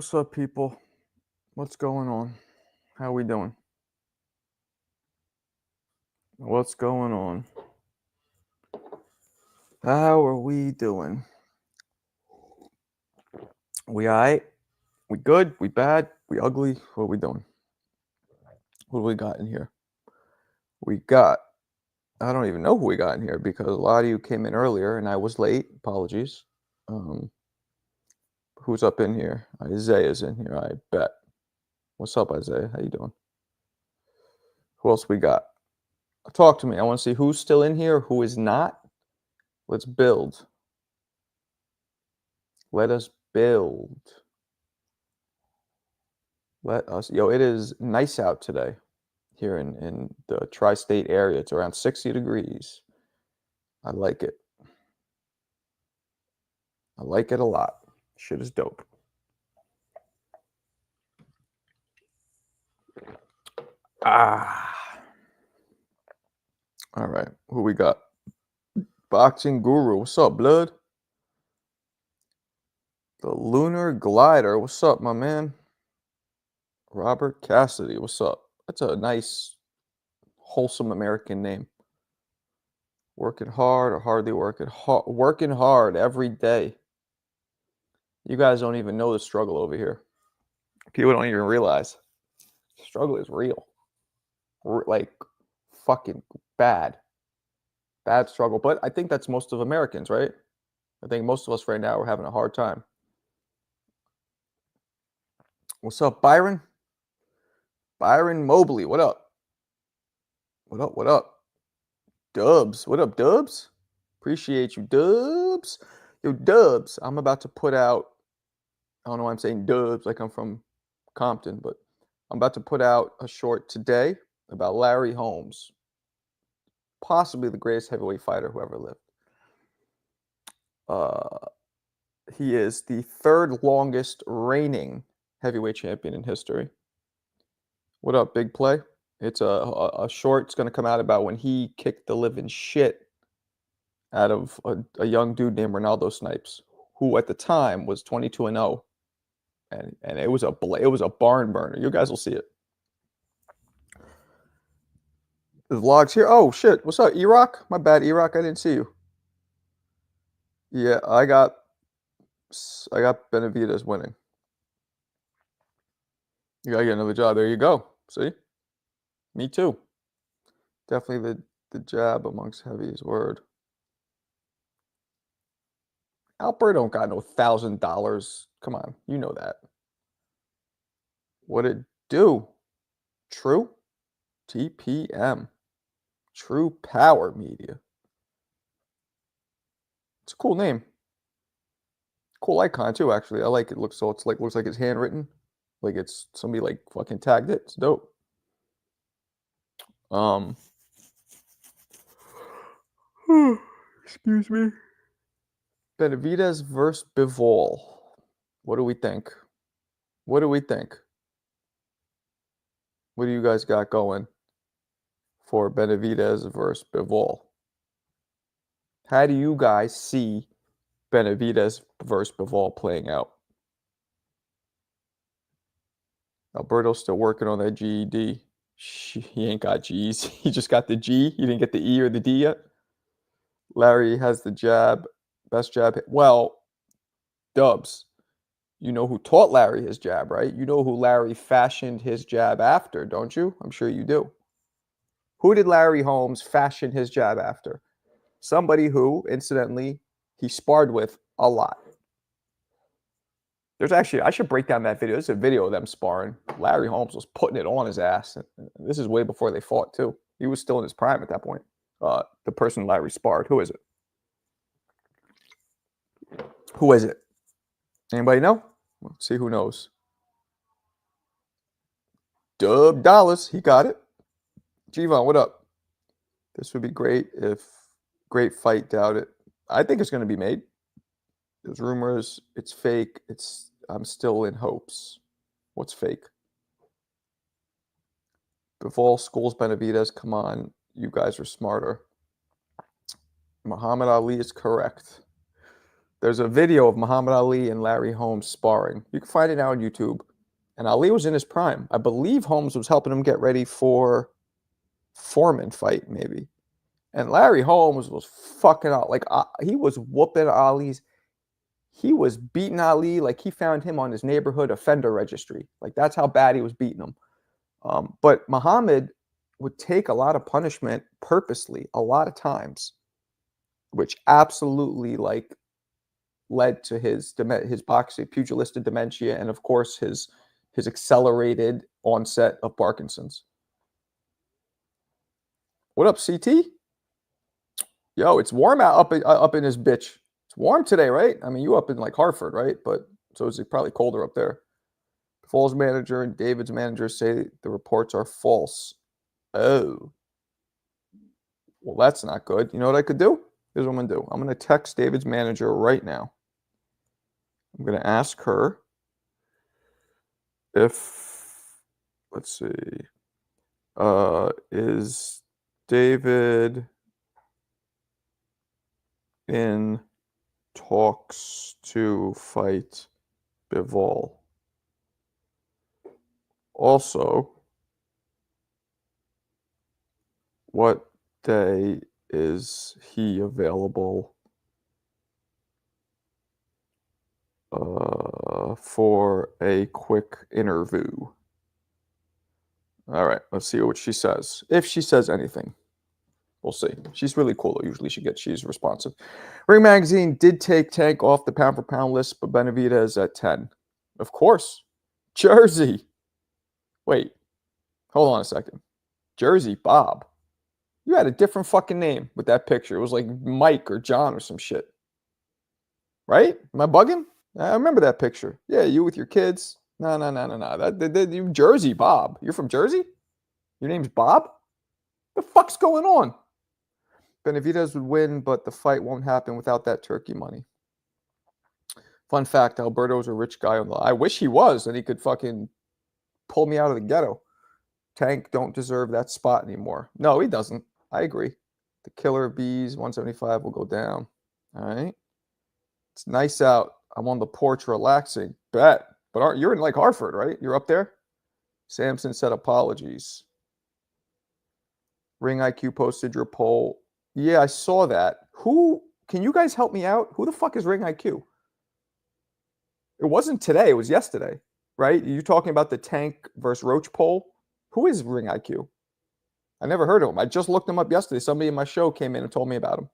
What's up, people? What's going on? How we doing? What's going on? How are we doing? We alright? We good? We bad? We ugly? What are we doing? What do we got in here? I don't even know who we got in here because a lot of you came in earlier and I was late. Apologies. Um, who's up in here? Isaiah's in here, I bet. What's up, Isaiah? How you doing? Who else we got? Talk to me. I want to see who's still in here, who is not. Let's build. Let us build. It is nice out today here in the tri-state area. It's around 60 degrees. I like it. I like it a lot. Shit is dope. All right. Who we got? Boxing Guru. What's up, blood? The Lunar Glider. What's up, my man? Robert Cassidy. What's up? That's a nice, wholesome American name. Working hard or hardly working hard? Working hard every day. You guys don't even know the struggle over here. People don't even realize. Struggle is real. Like, fucking bad. Bad struggle. But I think that's most of Americans, right? I think most of us right now are having a hard time. What's up, Byron? Byron Mobley, what up? What up, what up? Dubs, what up, Dubs? Appreciate you, Dubs. Yo, Dubs, I'm about to put out, I don't know why I'm saying Dubs like I'm from Compton, but I'm about to put out a short today about Larry Holmes, possibly the greatest heavyweight fighter who ever lived. He is the third longest reigning heavyweight champion in history. What up, Big Play? It's a short. It's going to come out about when he kicked the living shit out of a young dude named Ronaldo Snipes, who at the time was 22-0, and it was a barn burner. You guys will see it. The vlog's here. Oh shit! What's up, E-Rock? My bad, E-Rock. I didn't see you. Yeah, I got Benavidez winning. You gotta get another job. There you go. See? Me too. Definitely the jab amongst heavies. Word. Albert don't got no $1,000. Come on, you know that. What it do? True? TPM. True Power Media. It's a cool name. Cool icon too, actually. I like it. Looks like it's handwritten. Like it's somebody like fucking tagged it. It's dope. Excuse me. Benavidez versus Bivol. What do we think? What do we think? What do you guys got going for Benavidez versus Bivol? How do you guys see Benavidez versus Bivol playing out? Alberto's still working on that GED. He ain't got G's. He just got the G. He didn't get the E or the D yet. Larry has the jab. Best jab. Well, Dubs, you know who taught Larry his jab, right? You know who Larry fashioned his jab after, don't you? I'm sure you do. Who did Larry Holmes fashion his jab after? Somebody who, incidentally, he sparred with a lot. There's actually, I should break down that video. There's a video of them sparring. Larry Holmes was putting it on his ass. This is way before they fought, too. He was still in his prime at that point. The person Larry sparred. Who is it? Who is it? Anybody know? Let's see who knows. Dub Dallas. He got it. G-Von, what up? This would be great if great fight. Doubt it. I think it's going to be made. There's rumors. It's fake. I'm still in hopes. What's fake? Bivol schools Benavidez. Come on. You guys are smarter. Muhammad Ali is correct. There's a video of Muhammad Ali and Larry Holmes sparring. You can find it now on YouTube. And Ali was in his prime. I believe Holmes was helping him get ready for Foreman fight, maybe. And Larry Holmes was fucking out. Like, he was whooping Ali's. He was beating Ali like he found him on his neighborhood offender registry. Like, that's how bad he was beating him. But Muhammad would take a lot of punishment purposely, a lot of times, which absolutely, like, led to his boxing, pugilistic dementia, and of course his accelerated onset of Parkinson's. What up, CT? Yo, it's warm out up in this bitch. It's warm today, right? I mean, you up in like Hartford, right? But so it's probably colder up there. Foles' manager and David's manager say the reports are false. Oh. Well, that's not good. You know what I could do? Here's what I'm going to do. I'm going to text David's manager right now. I'm going to ask her if, let's see, is David in talks to fight Bivol? Also, what day is he available for a quick interview? All right, let's see what she says. If she says anything, we'll see. She's really cool. Usually she's responsive. Ring Magazine did take Tank off the pound-for-pound list, but Benavidez at 10. Of course. Jersey. Wait. Hold on a second. Jersey Bob. You had a different fucking name with that picture. It was like Mike or John or some shit. Right? Am I bugging? I remember that picture. Yeah, you with your kids. No. You Jersey Bob. You're from Jersey? Your name's Bob? The fuck's going on? Benavidez would win, but the fight won't happen without that turkey money. Fun fact, Alberto's a rich guy. I wish he was, and he could fucking pull me out of the ghetto. Tank don't deserve that spot anymore. No, he doesn't. I agree. The killer bees, 175 will go down. All right. It's nice out. I'm on the porch relaxing. Bet. But you're in like Hartford, right? You're up there? Samson said apologies. Ring IQ posted your poll. Yeah, I saw that. Can you guys help me out? Who the fuck is Ring IQ? It wasn't today. It was yesterday, right? You're talking about the Tank versus Roach poll? Who is Ring IQ? I never heard of him. I just looked him up yesterday. Somebody in my show came in and told me about him.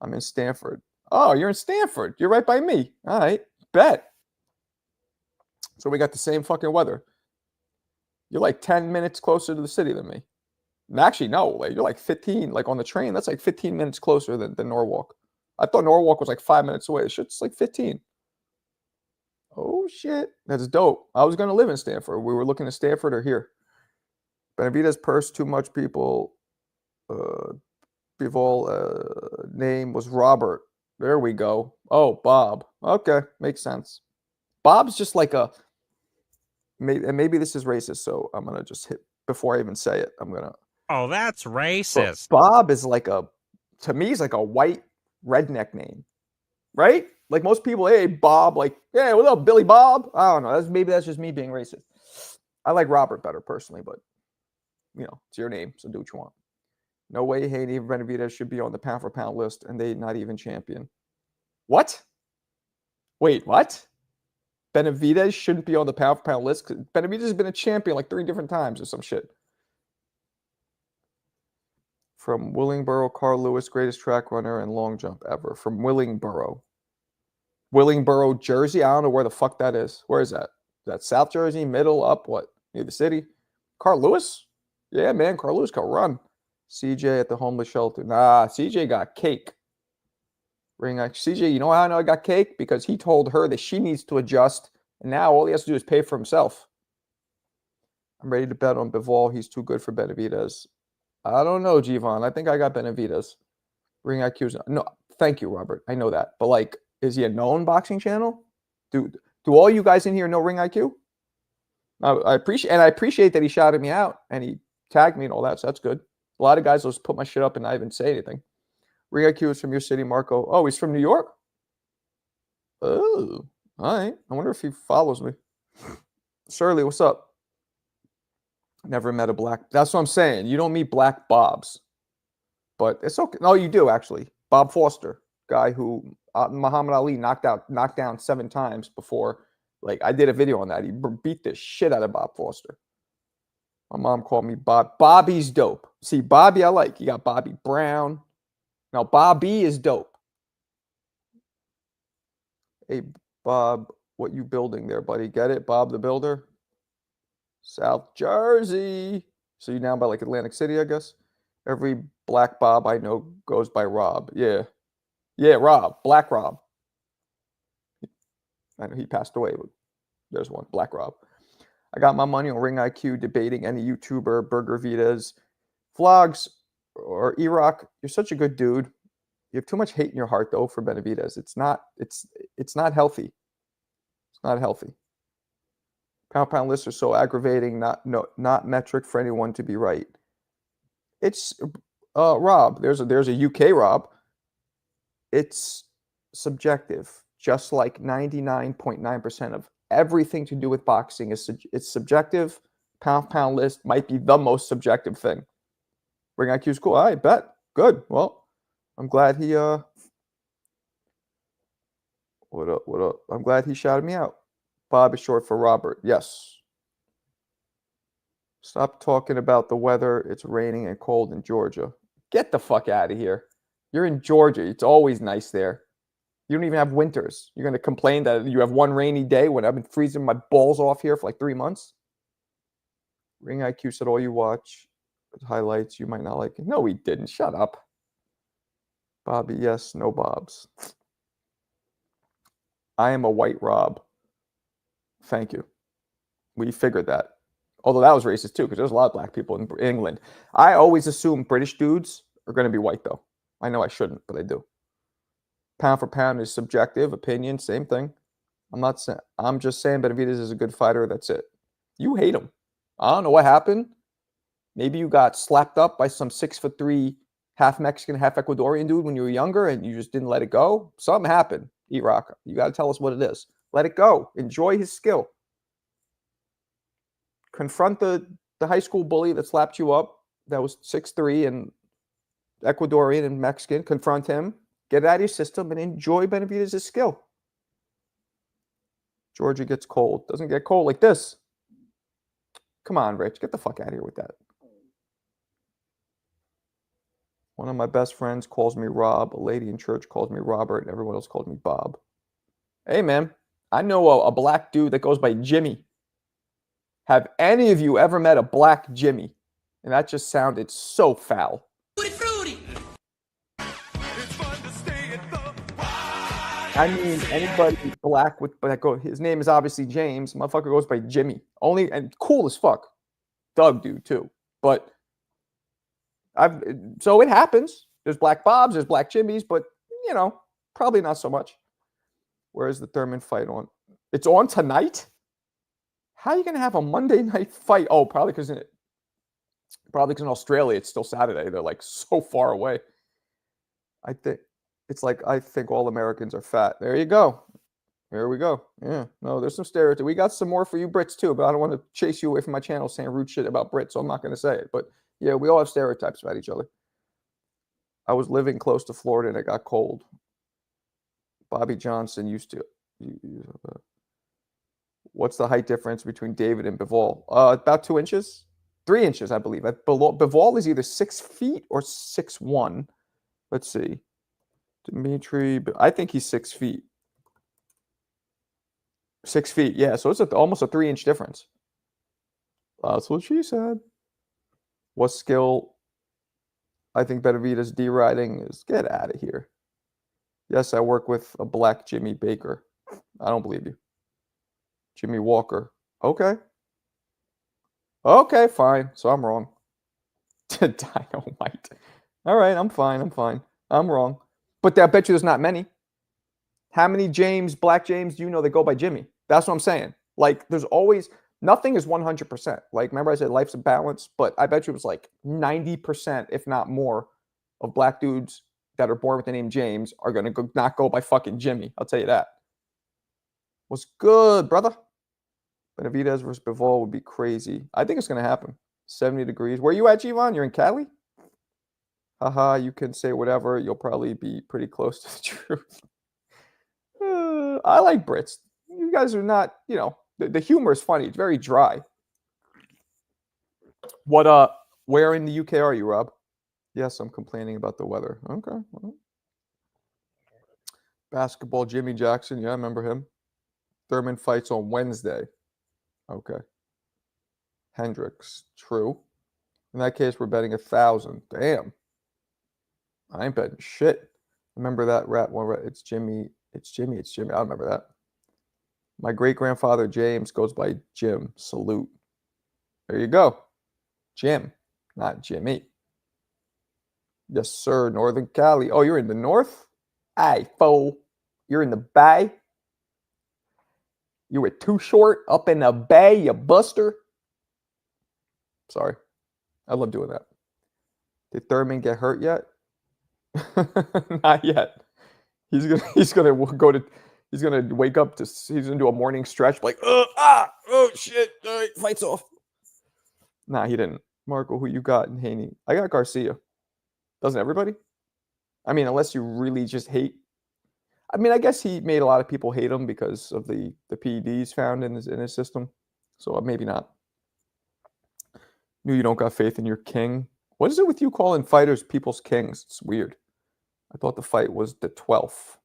I'm in Stanford. Oh, you're in Stanford. You're right by me. All right. Bet. So we got the same fucking weather. You're like 10 minutes closer to the city than me. Actually, no. Like, you're like 15. Like on the train, that's like 15 minutes closer than Norwalk. I thought Norwalk was like 5 minutes away. It's like 15. Oh, shit. That's dope. I was going to live in Stanford. We were looking at Stanford or here. Benavidez purse too much people. Bivol name was Robert. There we go. Oh, Bob. Okay, makes sense. Bob's just like a maybe this is racist, so I'm gonna just hit before I even say it. I'm gonna. Oh, that's racist. Bob is like to me, he's like a white redneck name, right? Like most people, hey Bob, like hey, what up, Billy Bob? I don't know. Maybe that's just me being racist. I like Robert better personally, but you know, it's your name, so do what you want. No way Haney and Benavidez should be on the pound-for-pound list, and they not even champion. What? Wait, what? Benavidez shouldn't be on the pound-for-pound list? Benavidez has been a champion like 3 different times or some shit. From Willingboro, Carl Lewis, greatest track runner and long jump ever. From Willingboro. Willingboro, Jersey? I don't know where the fuck that is. Where is that? Is that South Jersey, middle, up, what? Near the city? Carl Lewis? Yeah, man, Carl Lewis can run. CJ at the homeless shelter. Nah, CJ got cake. CJ, you know how I know I got cake? Because he told her that she needs to adjust, and now all he has to do is pay for himself. I'm ready to bet on Bivol. He's too good for Benavidez. I don't know, Givon. I think I got Benavidez. Ring IQ's no. Thank you, Robert. I know that, but like, is he a known boxing channel? Do all you guys in here know Ring IQ? I appreciate that he shouted me out and he tagged me and all that. So that's good. A lot of guys will just put my shit up and not even say anything. Ring IQ is from your city, Marco. Oh, he's from New York? Oh, all right. I wonder if he follows me. Shirley, what's up? Never met a black. That's what I'm saying. You don't meet black Bobs, but it's okay. No, you do actually. Bob Foster, guy who Muhammad Ali knocked down 7 times before. Like I did a video on that. He beat the shit out of Bob Foster. My mom called me Bob. Bobby's dope. See, Bobby, I like. You got Bobby Brown. Now, Bobby is dope. Hey, Bob, what you building there, buddy? Get it? Bob the Builder? South Jersey. So you down by like Atlantic City, I guess? Every black Bob I know goes by Rob. Yeah. Yeah, Rob. Black Rob. I know he passed away, but there's one. Black Rob. I got my money on Ring IQ debating any YouTuber, Benavidez, vlogs, or E-Rock. You're such a good dude. You have too much hate in your heart, though, for Benavidez. It's not healthy. It's not healthy. Pound lists are so aggravating, not metric for anyone to be right. It's Rob. There's a UK Rob. It's subjective, just like 99.9% of everything to do with boxing it's subjective. Pound list might be the most subjective thing. Ring IQ's cool. I bet. Good. Well, I'm glad he what up? I'm glad he shouted me out. Bob is short for Robert. Yes. Stop talking about the weather. It's raining and cold in Georgia. Get the fuck out of here. You're in Georgia. It's always nice there. You don't even have winters. You're going to complain that you have one rainy day when I've been freezing my balls off here for like 3 months? Ring IQ said all you watch highlights. You might not like it. No, he didn't. Shut up. Bobby, yes. No Bobs. I am a white Rob. Thank you. We figured that. Although that was racist too, because there's a lot of black people in England. I always assume British dudes are going to be white, though. I know I shouldn't, but I do. Pound for pound is subjective. Opinion, same thing. I'm just saying Benavidez is a good fighter. That's it. You hate him. I don't know what happened. Maybe you got slapped up by some 6'3", half Mexican, half Ecuadorian dude when you were younger and you just didn't let it go. Something happened. E-Rock, you got to tell us what it is. Let it go. Enjoy his skill. Confront the high school bully that slapped you up, that was 6'3" and Ecuadorian and Mexican. Confront him. Get it out of your system and enjoy Benavidez' skill. Georgia gets cold. Doesn't get cold like this. Come on, Rich. Get the fuck out of here with that. One of my best friends calls me Rob. A lady in church calls me Robert. And everyone else calls me Bob. Hey, man. I know a black dude that goes by Jimmy. Have any of you ever met a black Jimmy? And that just sounded so foul. I mean, anybody black with his name is obviously James. Motherfucker goes by Jimmy. Only and cool as fuck. Doug dude too. But so it happens. There's black Bobs, there's black Jimmys, but you know, probably not so much. Where's the Thurman fight on? It's on tonight? How are you gonna have a Monday night fight? Oh, probably because in Australia it's still Saturday. They're like so far away. I think all Americans are fat. There you go. There we go. Yeah. No, there's some stereotypes. We got some more for you Brits too, but I don't want to chase you away from my channel saying rude shit about Brits, so I'm not going to say it. But yeah, we all have stereotypes about each other. I was living close to Florida and it got cold. Bobby Johnson used to. What's the height difference between David and Bivol? About 2 inches. 3 inches, I believe. Bivol is either 6 feet or 6'1". Let's see. Dimitri, I think he's 6 feet. 6 feet, yeah. So it's almost a 3-inch difference. That's what she said. What skill? I think Benavidez D-riding is get out of here. Yes, I work with a black Jimmy Baker. I don't believe you. Jimmy Walker. Okay. Okay, fine. So I'm wrong. Dynamite. All right, I'm fine. I'm wrong. But I bet you there's not many. How many black James do you know that go by Jimmy? That's what I'm saying. Like, there's always, nothing is 100%. Like, remember I said life's a balance? But I bet you it was like 90%, if not more, of black dudes that are born with the name James are going to not go by fucking Jimmy. I'll tell you that. What's good, brother? Benavidez versus Bivol would be crazy. I think it's going to happen. 70 degrees. Where you at, Givon? You're in Cali? Haha, you can say whatever. You'll probably be pretty close to the truth. I like Brits. You guys are not, the humor is funny. It's very dry. Where in the UK are you, Rob? Yes, I'm complaining about the weather. Okay. Well. Basketball, Jimmy Jackson. Yeah, I remember him. Thurman fights on Wednesday. Okay. Hendricks. True. In that case, we're betting 1,000. Damn. I ain't betting shit. Remember that rap one? It's Jimmy. It's Jimmy. It's Jimmy. I remember that. My great-grandfather, James, goes by Jim. Salute. There you go. Jim, not Jimmy. Yes, sir. Northern Cali. Oh, you're in the north? Aye, fool. You're in the bay? You were too short up in the bay, you buster? Sorry. I love doing that. Did Thurman get hurt yet? Not yet. He's gonna wake up he's gonna do a morning stretch like oh shit, all right, fights off. Nah, he didn't. Marco, who you got in Haney? I got Garcia. Doesn't everybody? I mean, unless you really just hate. I mean, I guess he made a lot of people hate him because of the PEDs found in his system. So maybe not. Knew you don't got faith in your king. What is it with you calling fighters people's kings? It's weird. I thought the fight was the 12th.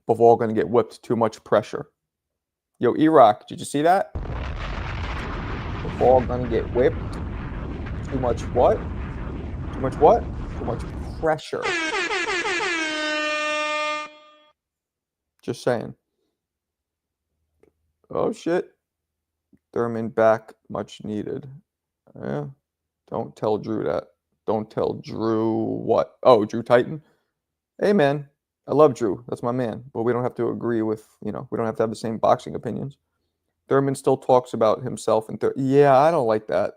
Bivol going to get whipped. Too much pressure. Yo, E-Rock, did you see that? Bivol going to get whipped. Too much what? Too much what? Too much pressure. Just saying. Oh, shit. Thurman back. Much needed. Yeah. Don't tell Drew that. Don't tell Drew what? Oh, Drew Titan? Hey, man. I love Drew. That's my man. But we don't have to agree with, we don't have to have the same boxing opinions. Thurman still talks about himself in third. Yeah, I don't like that.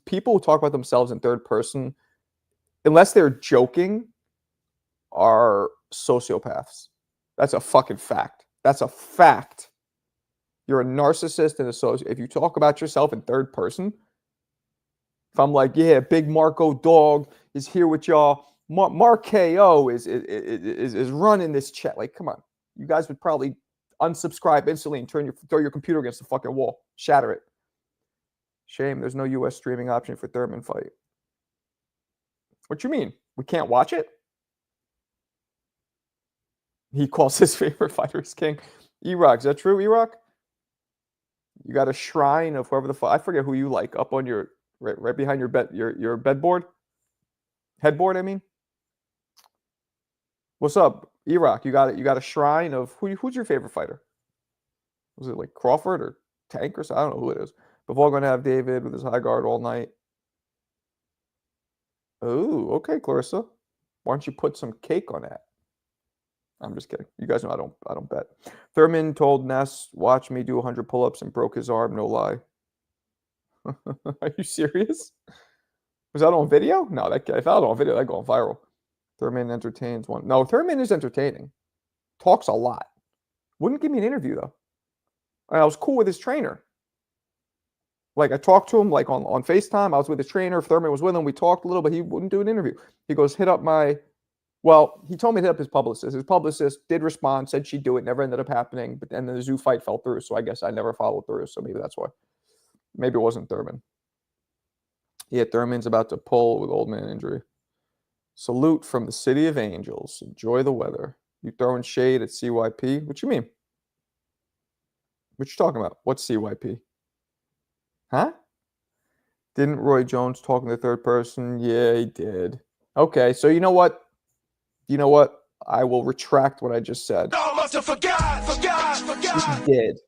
People who talk about themselves in third person, unless they're joking, are sociopaths. That's a fucking fact. That's a fact. You're a narcissist and a sociopath. If you talk about yourself in third person, if I'm like, yeah, Big Marco Dog is here with y'all. Mark KO is running this chat. Like, come on. You guys would probably unsubscribe instantly and throw your computer against the fucking wall. Shatter it. Shame there's no US streaming option for Thurman fight. What you mean? We can't watch it? He calls his favorite fighter his king. E-Rock, is that true, E-Rock? You got a shrine of whoever the fuck. I forget who you like up on your right behind your bed, your bedboard, headboard. I mean, what's up, E-Rock? You got a shrine of who's your favorite fighter? Was it like Crawford or Tank or something? I don't know who it is. Bivol going to have David with his high guard all night. Oh, okay, Clarissa. Why don't you put some cake on that? I'm just kidding. You guys know I don't bet. Thurman told Ness, watch me do 100 pull-ups and broke his arm. No lie. Are you serious? Was that on video? No, if that was on video, that going viral. Thurman entertains one. No, Thurman is entertaining. Talks a lot. Wouldn't give me an interview though. And I was cool with his trainer. Like I talked to him like on FaceTime. I was with his trainer. If Thurman was with him, we talked a little, but he wouldn't do an interview. He goes, hit up my. Well, he told me to hit up his publicist. His publicist did respond, said she'd do it, never ended up happening. But then the Zoo fight fell through, so I guess I never followed through. So maybe that's why. Maybe it wasn't Thurman. Yeah, Thurman's about to pull with old man injury. Salute from the City of Angels. Enjoy the weather. You throwing shade at CYP? What you mean? What you talking about? What's CYP? Huh? Didn't Roy Jones talk in the third person? Yeah, he did. Okay, so you know what? I will retract what I just said. No, must have forgot. He did.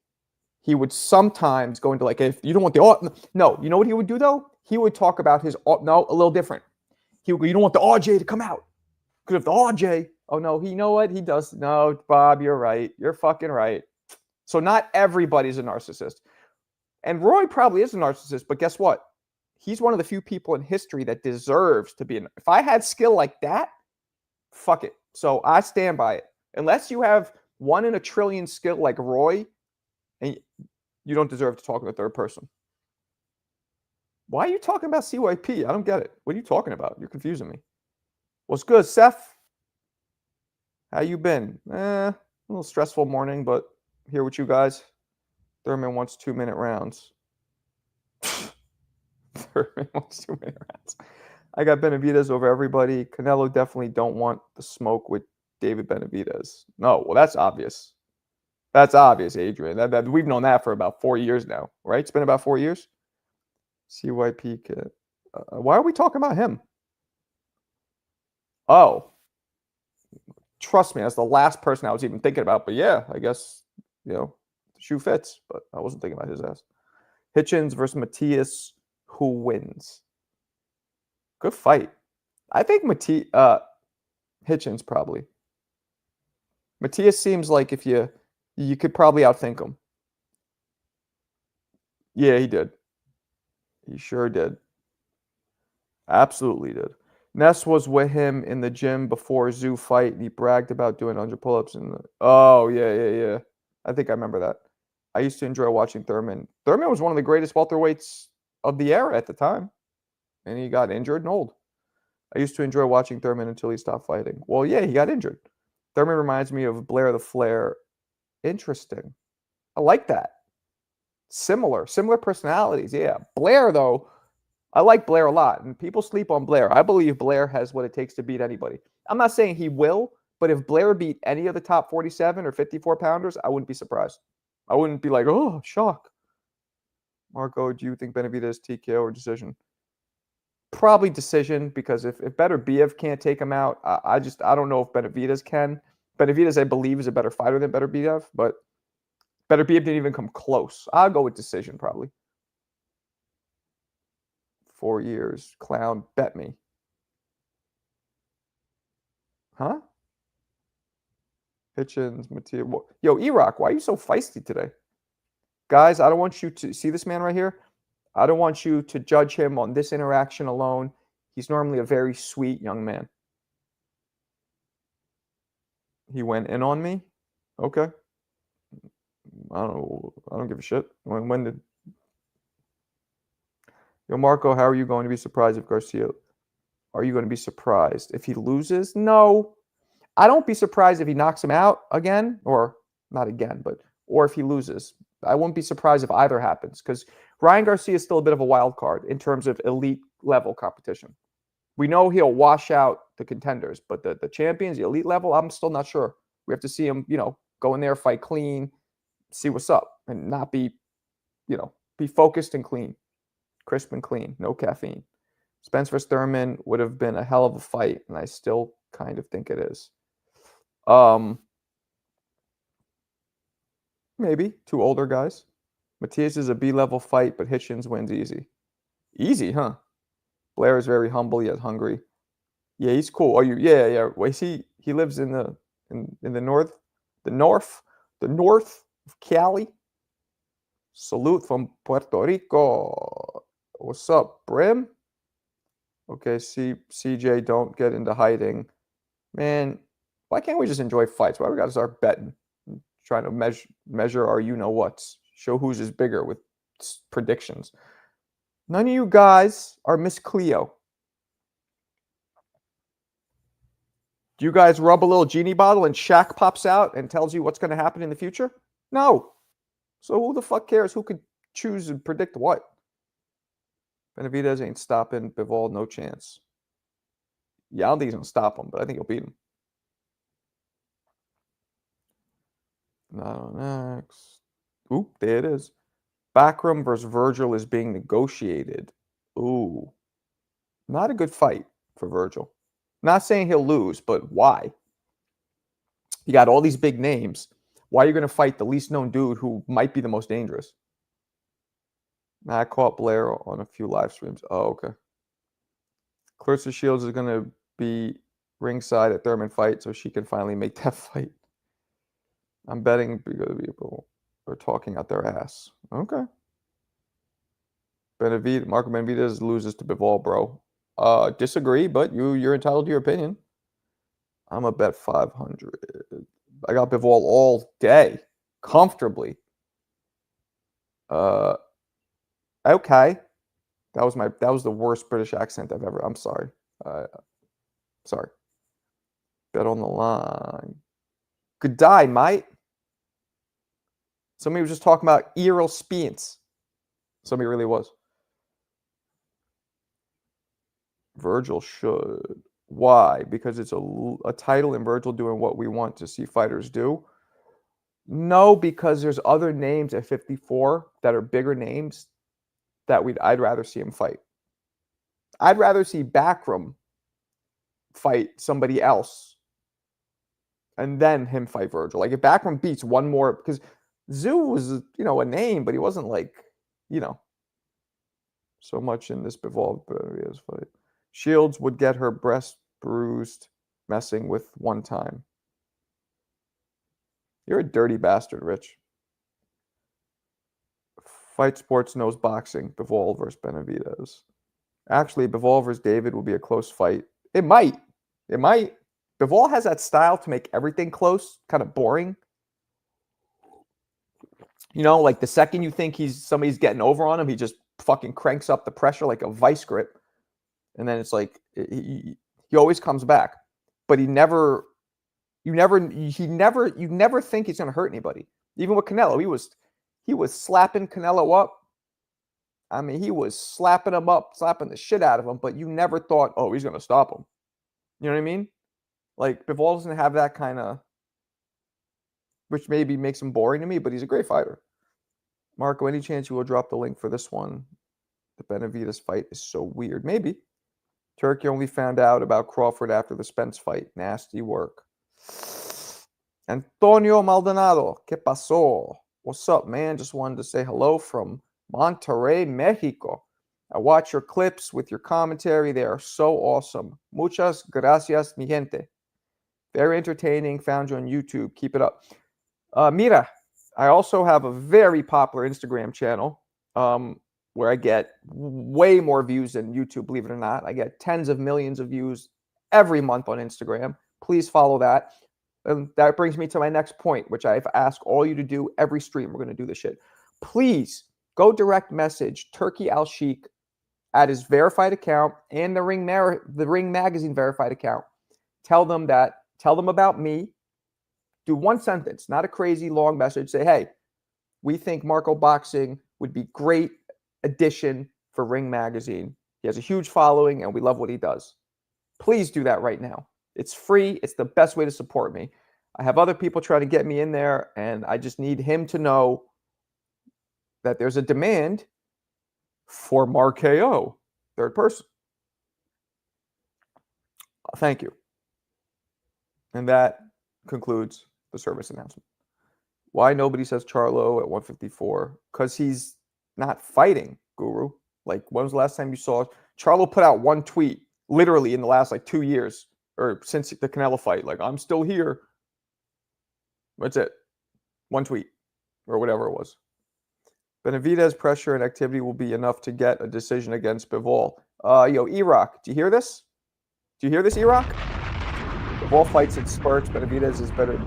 He would sometimes go into like, if you don't want the no, you know what he would do though? He would talk about his no, a little different. He would go, you don't want the RJ to come out. Because if the RJ, oh no, you know what? He does. No, Bob, you're right. You're fucking right. So not everybody's a narcissist. And Roy probably is a narcissist, but guess what? He's one of the few people in history that deserves to be if I had skill like that, fuck it. So I stand by it. Unless you have 1 in a trillion skill like Roy, and you don't deserve to talk in the third person. Why are you talking about CYP? I don't get it. What are you talking about? You're confusing me. What's good, Seth? How you been? A little stressful morning, but here with you guys. Thurman wants 2-minute rounds. Thurman wants 2-minute rounds. I got Benavidez over everybody. Canelo definitely don't want the smoke with David Benavidez. No, well, that's obvious. That's obvious, Adrian. We've known that for about 4 years now, right? It's been about 4 years. CYP kid. Why are we talking about him? Oh. Trust me, that's the last person I was even thinking about. But yeah, I guess, the shoe fits. But I wasn't thinking about his ass. Hitchens versus Matias. Who wins? Good fight. I think Hitchens probably. Matias seems like if you could probably outthink him. Yeah, he did. He sure did. Absolutely did. Ness was with him in the gym before Zoo fight, and he bragged about doing 100 pull-ups. Oh, yeah. I think I remember that. I used to enjoy watching Thurman. Thurman was one of the greatest welterweights of the era at the time, and he got injured and old. I used to enjoy watching Thurman until he stopped fighting. Well, yeah, he got injured. Thurman reminds me of Blair the Flair. Interesting. I like that. Similar personalities. Yeah. Blair, though, I like Blair a lot, and people sleep on Blair. I believe Blair has what it takes to beat anybody. I'm not saying he will, but if Blair beat any of the top 47 or 54 pounders, I wouldn't be surprised. I wouldn't be like, oh, shock. Marco, do you think Benavidez TKO or decision? Probably decision, because if Beterbiev can't take him out, I don't know if Benavidez can. Benavidez, I believe, is a better fighter than Beterbiev, but Beterbiev didn't even come close. I'll go with decision, probably. 4 years. Clown, bet me. Huh? Hitchens, Matias. Yo, E-Rock, why are you so feisty today? Guys, I don't want you to see this man right here. I don't want you to judge him on this interaction alone. He's normally a very sweet young man. He went in on me? Okay. I don't give a shit. When did... Yo, Marco, how are you going to be surprised if Garcia... Are you going to be surprised if he loses? No. I don't be surprised if he knocks him out again, or not again, but or if he loses. I won't be surprised if either happens, because Ryan Garcia is still a bit of a wild card in terms of elite level competition. We know he'll wash out the contenders, but the champions, the elite level, I'm still not sure. We have to see him, go in there, fight clean, see what's up, and not be, be focused and clean, crisp and clean, no caffeine. Spence vs. Thurman would have been a hell of a fight, and I still kind of think it is. Maybe 2 older guys. Matias is a B-level fight, but Hitchens wins easy. Easy, huh? Blair is very humble yet hungry. Yeah, he's cool. Yeah. Wait, he lives in the north of Cali. Salute from Puerto Rico. What's up, Brim? Okay, CJ, don't get into hiding. Man, why can't we just enjoy fights? Why we got to start betting? Trying to measure our you-know-whats. Show whose is bigger with predictions. None of you guys are Miss Cleo. Do you guys rub a little genie bottle and Shaq pops out and tells you what's going to happen in the future? No. So who the fuck cares who could choose and predict what? Benavidez ain't stopping Bivol, no chance. Yeah, I don't think he's going to stop him, but I think he'll beat him. Not on next. Oop, there it is. Backroom versus Virgil is being negotiated. Ooh. Not a good fight for Virgil. Not saying he'll lose, but why? You got all these big names. Why are you going to fight the least known dude who might be the most dangerous? I caught Blair on a few live streams. Oh, okay. Clarissa Shields is going to be ringside at Thurman fight so she can finally make that fight. I'm betting because people are talking out their ass. Okay. Marco Benavidez loses to Bivol, bro. Disagree, but you're entitled to your opinion. I'm a bet 500. I got Bivol all day, comfortably. Okay. That was the worst British accent I've ever. I'm sorry. Sorry. Bet on the line. Good day, mate. Somebody was just talking about Errol Spence. Somebody really was. Virgil should. Why? Because it's a title and Virgil doing what we want to see fighters do. No, because there's other names at 54 that are bigger names that I'd rather see him fight. I'd rather see Backram fight somebody else and then him fight Virgil. Like if Backram beats one more, because Zoo was, a name, but he wasn't like, so much in this Bivol Benavidez fight. Shields would get her breast bruised messing with one time. You're a dirty bastard, Rich. Fight Sports knows boxing. Bivol versus Benavidez. Actually, Bivol versus David will be a close fight. It might. Bivol has that style to make everything close, kind of boring. Like the second you think somebody's getting over on him, he just fucking cranks up the pressure like a vice grip. And then it's like he always comes back. But you never think he's gonna hurt anybody. Even with Canelo, he was slapping Canelo up. I mean, he was slapping him up, slapping the shit out of him, but you never thought, oh, he's gonna stop him. You know what I mean? Like Bivol doesn't have that kind of, which maybe makes him boring to me, but he's a great fighter. Marco, any chance you will drop the link for this one? The Benavidez fight is so weird. Maybe. Turkey only found out about Crawford after the Spence fight. Nasty work. Antonio Maldonado, ¿qué pasó? What's up, man? Just wanted to say hello from Monterrey, Mexico. I watch your clips with your commentary. They are so awesome. Muchas gracias, mi gente. Very entertaining. Found you on YouTube. Keep it up. Mira, I also have a very popular Instagram channel where I get way more views than YouTube, believe it or not. I get tens of millions of views every month on Instagram. Please follow that. And that brings me to my next point, which I've asked all you to do every stream. We're going to do this shit. Please go direct message Turkey Al Sheikh at his verified account and the Ring Magazine verified account. Tell them about me. Do one sentence, not a crazy long message. Say, hey, we think Marco Boxing would be great addition for Ring Magazine. He has a huge following and we love what he does. Please do that right now. It's free. It's the best way to support me. I have other people trying to get me in there, and I just need him to know that there's a demand for Marko, third person. Thank you. And that concludes the service announcement. Why nobody says Charlo at 154? Because he's not fighting, Guru. Like, when was the last time you saw Charlo put out one tweet, literally in the last 2 years, or since the Canelo fight, like, I'm still here. That's it. One tweet, or whatever it was. Benavidez pressure and activity will be enough to get a decision against Bivol. Iraq, do you hear this? Do you hear this, Iraq? Bivol fights in spurts. Benavidez is better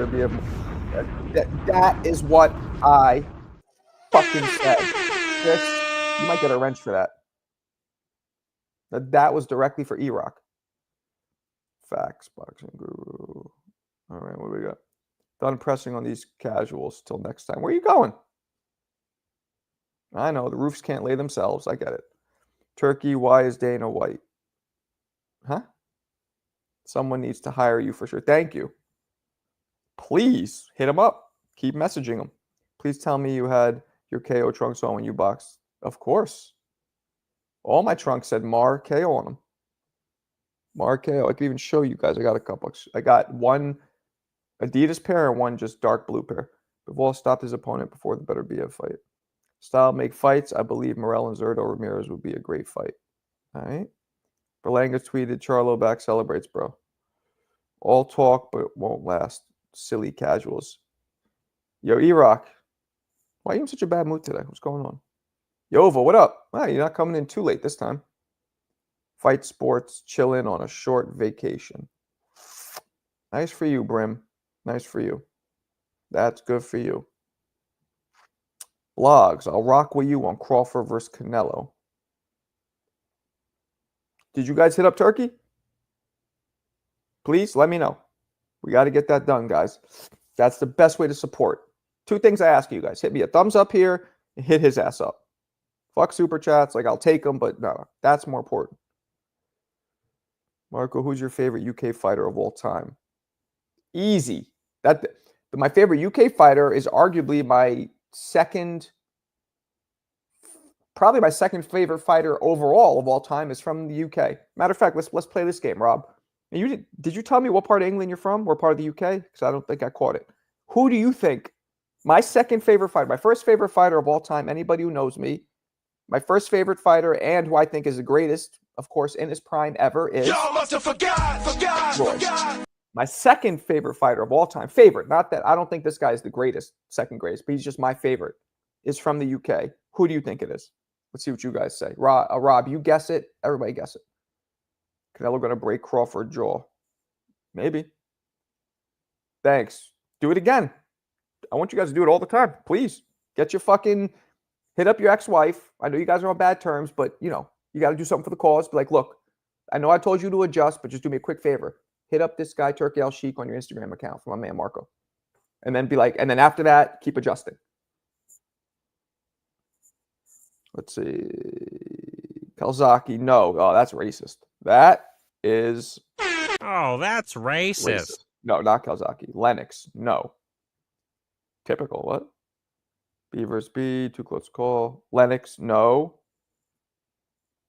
be able. That is what I fucking said. You might get a wrench for that. That was directly for Iraq. Facts, Boxing Guru. All right, what do we got? Done pressing on these casuals till next time. Where are you going? I know, the roofs can't lay themselves. I get it. Turkey, why is Dana white? Huh? Someone needs to hire you for sure. Thank you. Please hit him up. Keep messaging him. Please tell me you had your KO trunks on when you boxed. Of course. All my trunks said Mar KO on them. Mar KO. I could even show you guys. I got a couple. I got one Adidas pair and one just dark blue pair. Bivol stopped his opponent before the better be a fight. Style make fights. I believe Morel and Zurdo Ramirez would be a great fight. All right. Berlanga tweeted, Charlo back celebrates, bro. All talk, but won't last. Silly casuals. Yo, Iraq. Why are you in such a bad mood today? What's going on? Yova, what up? Wow, you're not coming in too late this time. Fight sports, chilling on a short vacation. Nice for you, Brim. Nice for you. That's good for you. Blogs, I'll rock with you on Crawford versus Canelo. Did you guys hit up Turkey? Please let me know. We got to get that done, guys. That's the best way to support. 2 things I ask you guys. Hit me a thumbs up here and hit his ass up. Fuck super chats. Like, I'll take them, but no, that's more important. Marco, who's your favorite UK fighter of all time? Easy. My favorite UK fighter is arguably probably my second favorite fighter overall of all time is from the UK. Matter of fact, let's play this game, Rob. Did you tell me what part of England you're from? What part of the UK? Because I don't think I caught it. Who do you think my second favorite fighter, my first favorite fighter of all time, anybody who knows me, my first favorite fighter and who I think is the greatest, of course, in his prime ever is Y'all must have forgot. My second favorite fighter of all time, favorite, not that I don't think this guy is the greatest, second greatest, but he's just my favorite, is from the UK. Who do you think it is? Let's see what you guys say. Rob, you guess it. Everybody guess it. Canelo going to break Crawford jaw. Maybe. Thanks. Do it again. I want you guys to do it all the time. Please. Get your fucking... Hit up your ex-wife. I know you guys are on bad terms, but, you got to do something for the cause. Be like, look, I know I told you to adjust, but just do me a quick favor. Hit up this guy, Turkey Al Sheikh, on your Instagram account for my man, Marco. And then be like, and then after that, keep adjusting. Let's see. Kalzaki, no. Oh, that's racist. That is Oh, that's racist. No, not Kalzaki. Lennox, no. Typical, what? B versus B, too close to call. Lennox, no.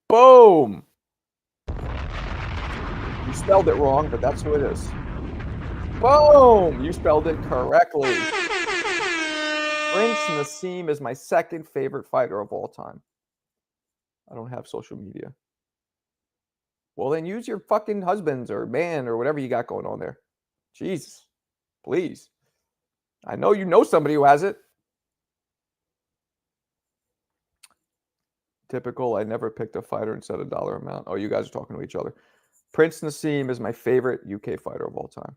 Boom! You spelled it wrong, but that's who it is. Boom! You spelled it correctly. Prince Nassim is my second favorite fighter of all time. I don't have social media. Well, then use your fucking husband's or man or whatever you got going on there. Jesus. Please. I know you know somebody who has it. Typical, I never picked a fighter and said a dollar amount. Oh, you guys are talking to each other. Prince Nassim is my favorite UK fighter of all time.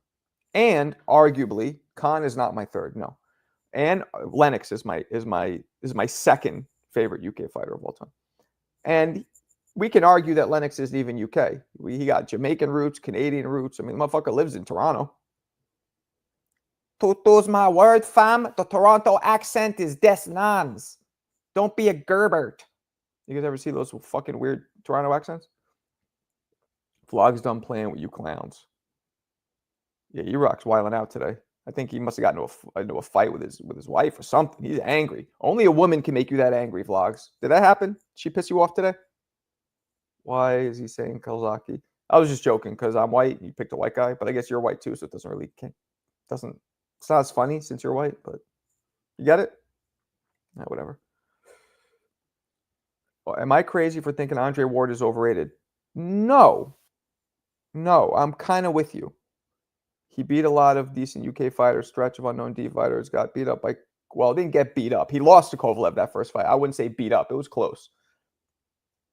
And arguably, Khan is not my third, no. And Lennox is my second favorite UK fighter of all time. And we can argue that Lennox isn't even UK. He got Jamaican roots, Canadian roots. I mean, the motherfucker lives in Toronto. Tutu's my word, fam. The Toronto accent is des nans. Don't be a Gerbert. You guys ever see those fucking weird Toronto accents? Vlog's done playing with you clowns. Yeah, E-Rock's wilding out today. I think he must have gotten into a fight with his wife or something. He's angry. Only a woman can make you that angry, Vlogs. Did that happen? Did she piss you off today? Why is he saying Kalzaki? I was just joking because I'm white and you picked a white guy, but I guess you're white too, so it doesn't really it's not as funny since you're white, but you get it? Yeah, whatever. Am I crazy for thinking Andre Ward is overrated? No. No, I'm kind of with you. He beat a lot of decent UK fighters, stretch of unknown D fighters, got beat up by, well, didn't get beat up. He lost to Kovalev that first fight. I wouldn't say beat up. It was close.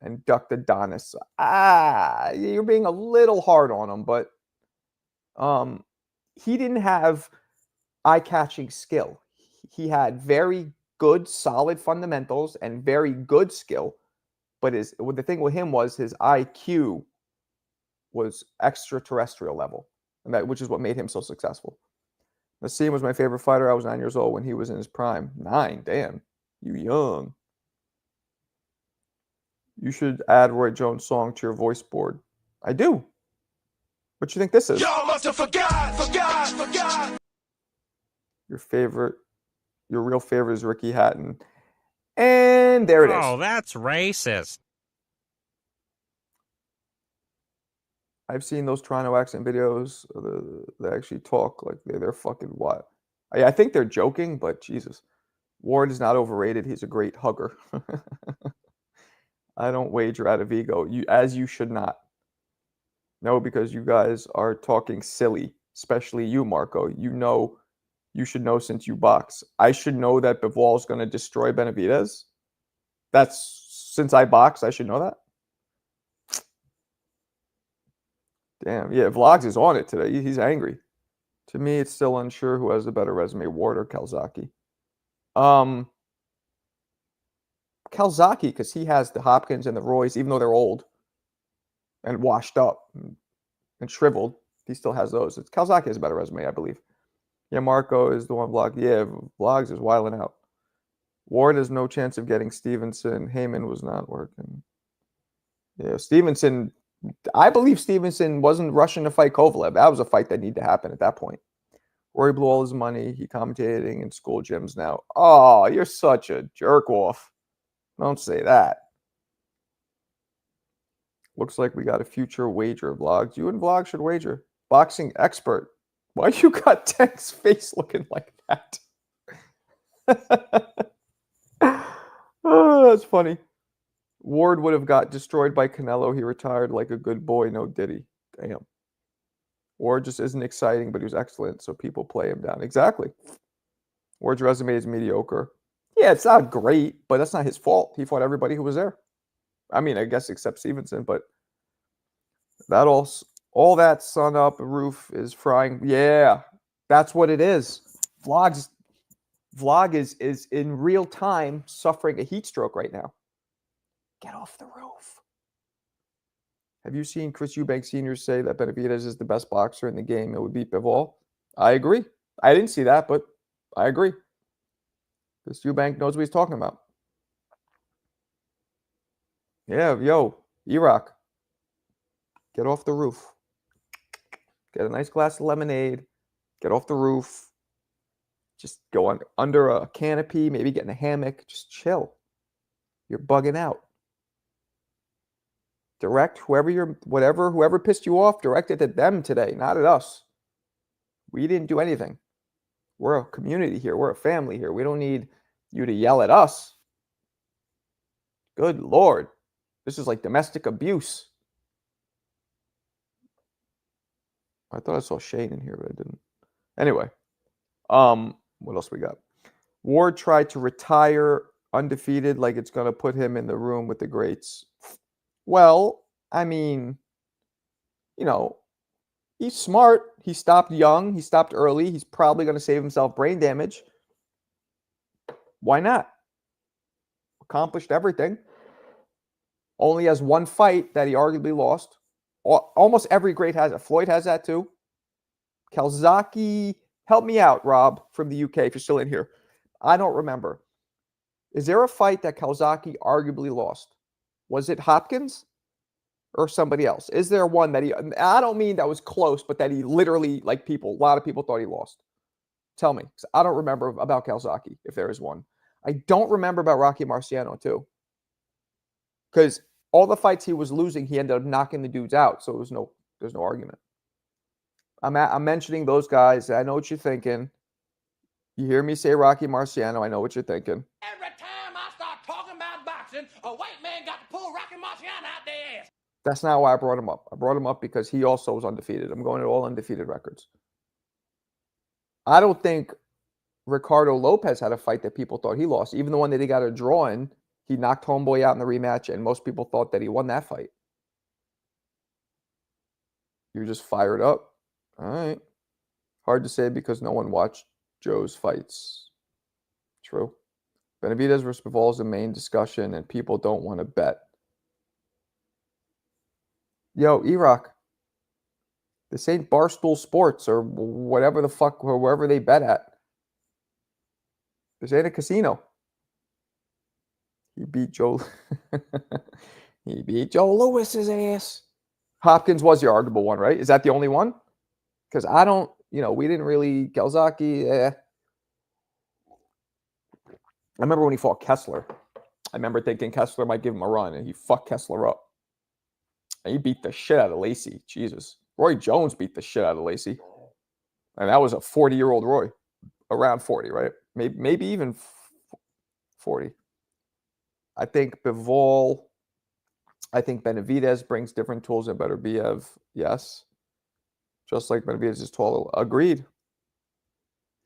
And ducked Adonis. You're being a little hard on him, but he didn't have eye-catching skill. He had very good, solid fundamentals and very good skill. But the thing with him was his IQ was extraterrestrial level, and which is what made him so successful. Nassim was my favorite fighter. I was 9 years old when he was in his prime. 9, damn, you young. You should add Roy Jones' song to your voice board. I do. What you think this is? Y'all must have forgot. Your real favorite is Ricky Hatton. And there it is. Oh, that's racist. I've seen those Toronto accent videos. They actually talk like they're fucking what? I think they're joking, but Jesus. Ward is not overrated. He's a great hugger. I don't wager out of ego. You should not. No, because you guys are talking silly, especially you, Marco. You should know since you box. I should know that Bivol is going to destroy Benavidez. Since I box, I should know that. Damn, yeah, Vlogs is on it today. He's angry. To me, it's still unsure who has the better resume, Ward or Calzaghe. Calzaghe, because he has the Hopkins and the Roys, even though they're old and washed up and shriveled, he still has those. Calzaghe has a better resume, I believe. Yeah, Marco is the one vlog. Yeah, vlogs is wilding out. Ward has no chance of getting Stevenson. Heyman was not working. Yeah, Stevenson, I believe Stevenson wasn't rushing to fight Kovalev. That was a fight that needed to happen at that point. Rory blew all his money. He commentating in school gyms now. Oh, you're such a jerk off. Don't say that. Looks like we got a future wager vlogs. You and vlog should wager. Boxing expert. Why you got Tank's face looking like that? Oh, that's funny. Ward would have got destroyed by Canelo. He retired like a good boy. No Diddy. Damn. Ward just isn't exciting, but he was excellent, so people play him down. Exactly. Ward's resume is mediocre. Yeah, it's not great, but that's not his fault. He fought everybody who was there. I mean, I guess except Stevenson, but that all that sun up roof is frying. Yeah, that's what it is. Vlog is in real time suffering a heat stroke right now. Get off the roof. Have you seen Chris Eubank Sr. say that Benavidez is the best boxer in the game and would beat Bivol? I agree. I didn't see that, but I agree. Chris Eubank knows what he's talking about. Yeah, yo, Iraq, get off the roof. Get a nice glass of lemonade. Get off the roof. Just go on under a canopy, maybe get in a hammock. Just chill. You're bugging out. Direct whoever pissed you off, direct it at them today, not at us. We didn't do anything. We're a community here. We're a family here. We don't need you to yell at us. Good Lord. This is like domestic abuse. I thought I saw Shane in here, but I didn't. Anyway, what else we got? Ward tried to retire undefeated like it's going to put him in the room with the greats. Well, I mean, you know, he's smart. He stopped young. He stopped early. He's probably going to save himself brain damage. Why not? Accomplished everything. Only has one fight that he arguably lost. Almost every great has it. Floyd has that too. Calzaghe, help me out, Rob, from the UK, if you're still in here. I don't remember. Is there a fight that Calzaghe arguably lost? Was it Hopkins or somebody else? Is there one that I don't mean that was close, but that he literally, like a lot of people thought he lost? Tell me, because I don't remember about Calzaghe, if there is one. I don't remember about Rocky Marciano, too. Because all the fights he was losing, he ended up knocking the dudes out, so there's no argument. I'm mentioning those guys. I know what you're thinking. You hear me say Rocky Marciano, I know what you're thinking. Every time I start talking about boxing, a white man got to pull Rocky Marciano out their ass. That's not why I brought him up. I brought him up because he also was undefeated. I'm going to all undefeated records. I don't think Ricardo Lopez had a fight that people thought he lost. Even the one that he got a draw in, he knocked Homeboy out in the rematch, and most people thought that he won that fight. You're just fired up. All right. Hard to say because no one watched Joe's fights. True. Benavidez versus Bivol is the main discussion, and people don't want to bet. Yo, Iraq, this ain't Barstool Sports or whatever the fuck, or wherever they bet at. This ain't a casino. He beat Joe. He beat Joe Lewis's ass. Hopkins was the arguable one, right? Is that the only one? Because I don't, we didn't really, Calzaghe, I remember when he fought Kessler. I remember thinking Kessler might give him a run, and he fucked Kessler up. And he beat the shit out of Lacey. Jesus. Roy Jones beat the shit out of Lacey. And that was a 40-year-old Roy. Around 40, right? Maybe even 40. I think Bivol, I think Benavidez brings different tools than Beterbiev. Yes. Just like Benavidez is tall. Agreed.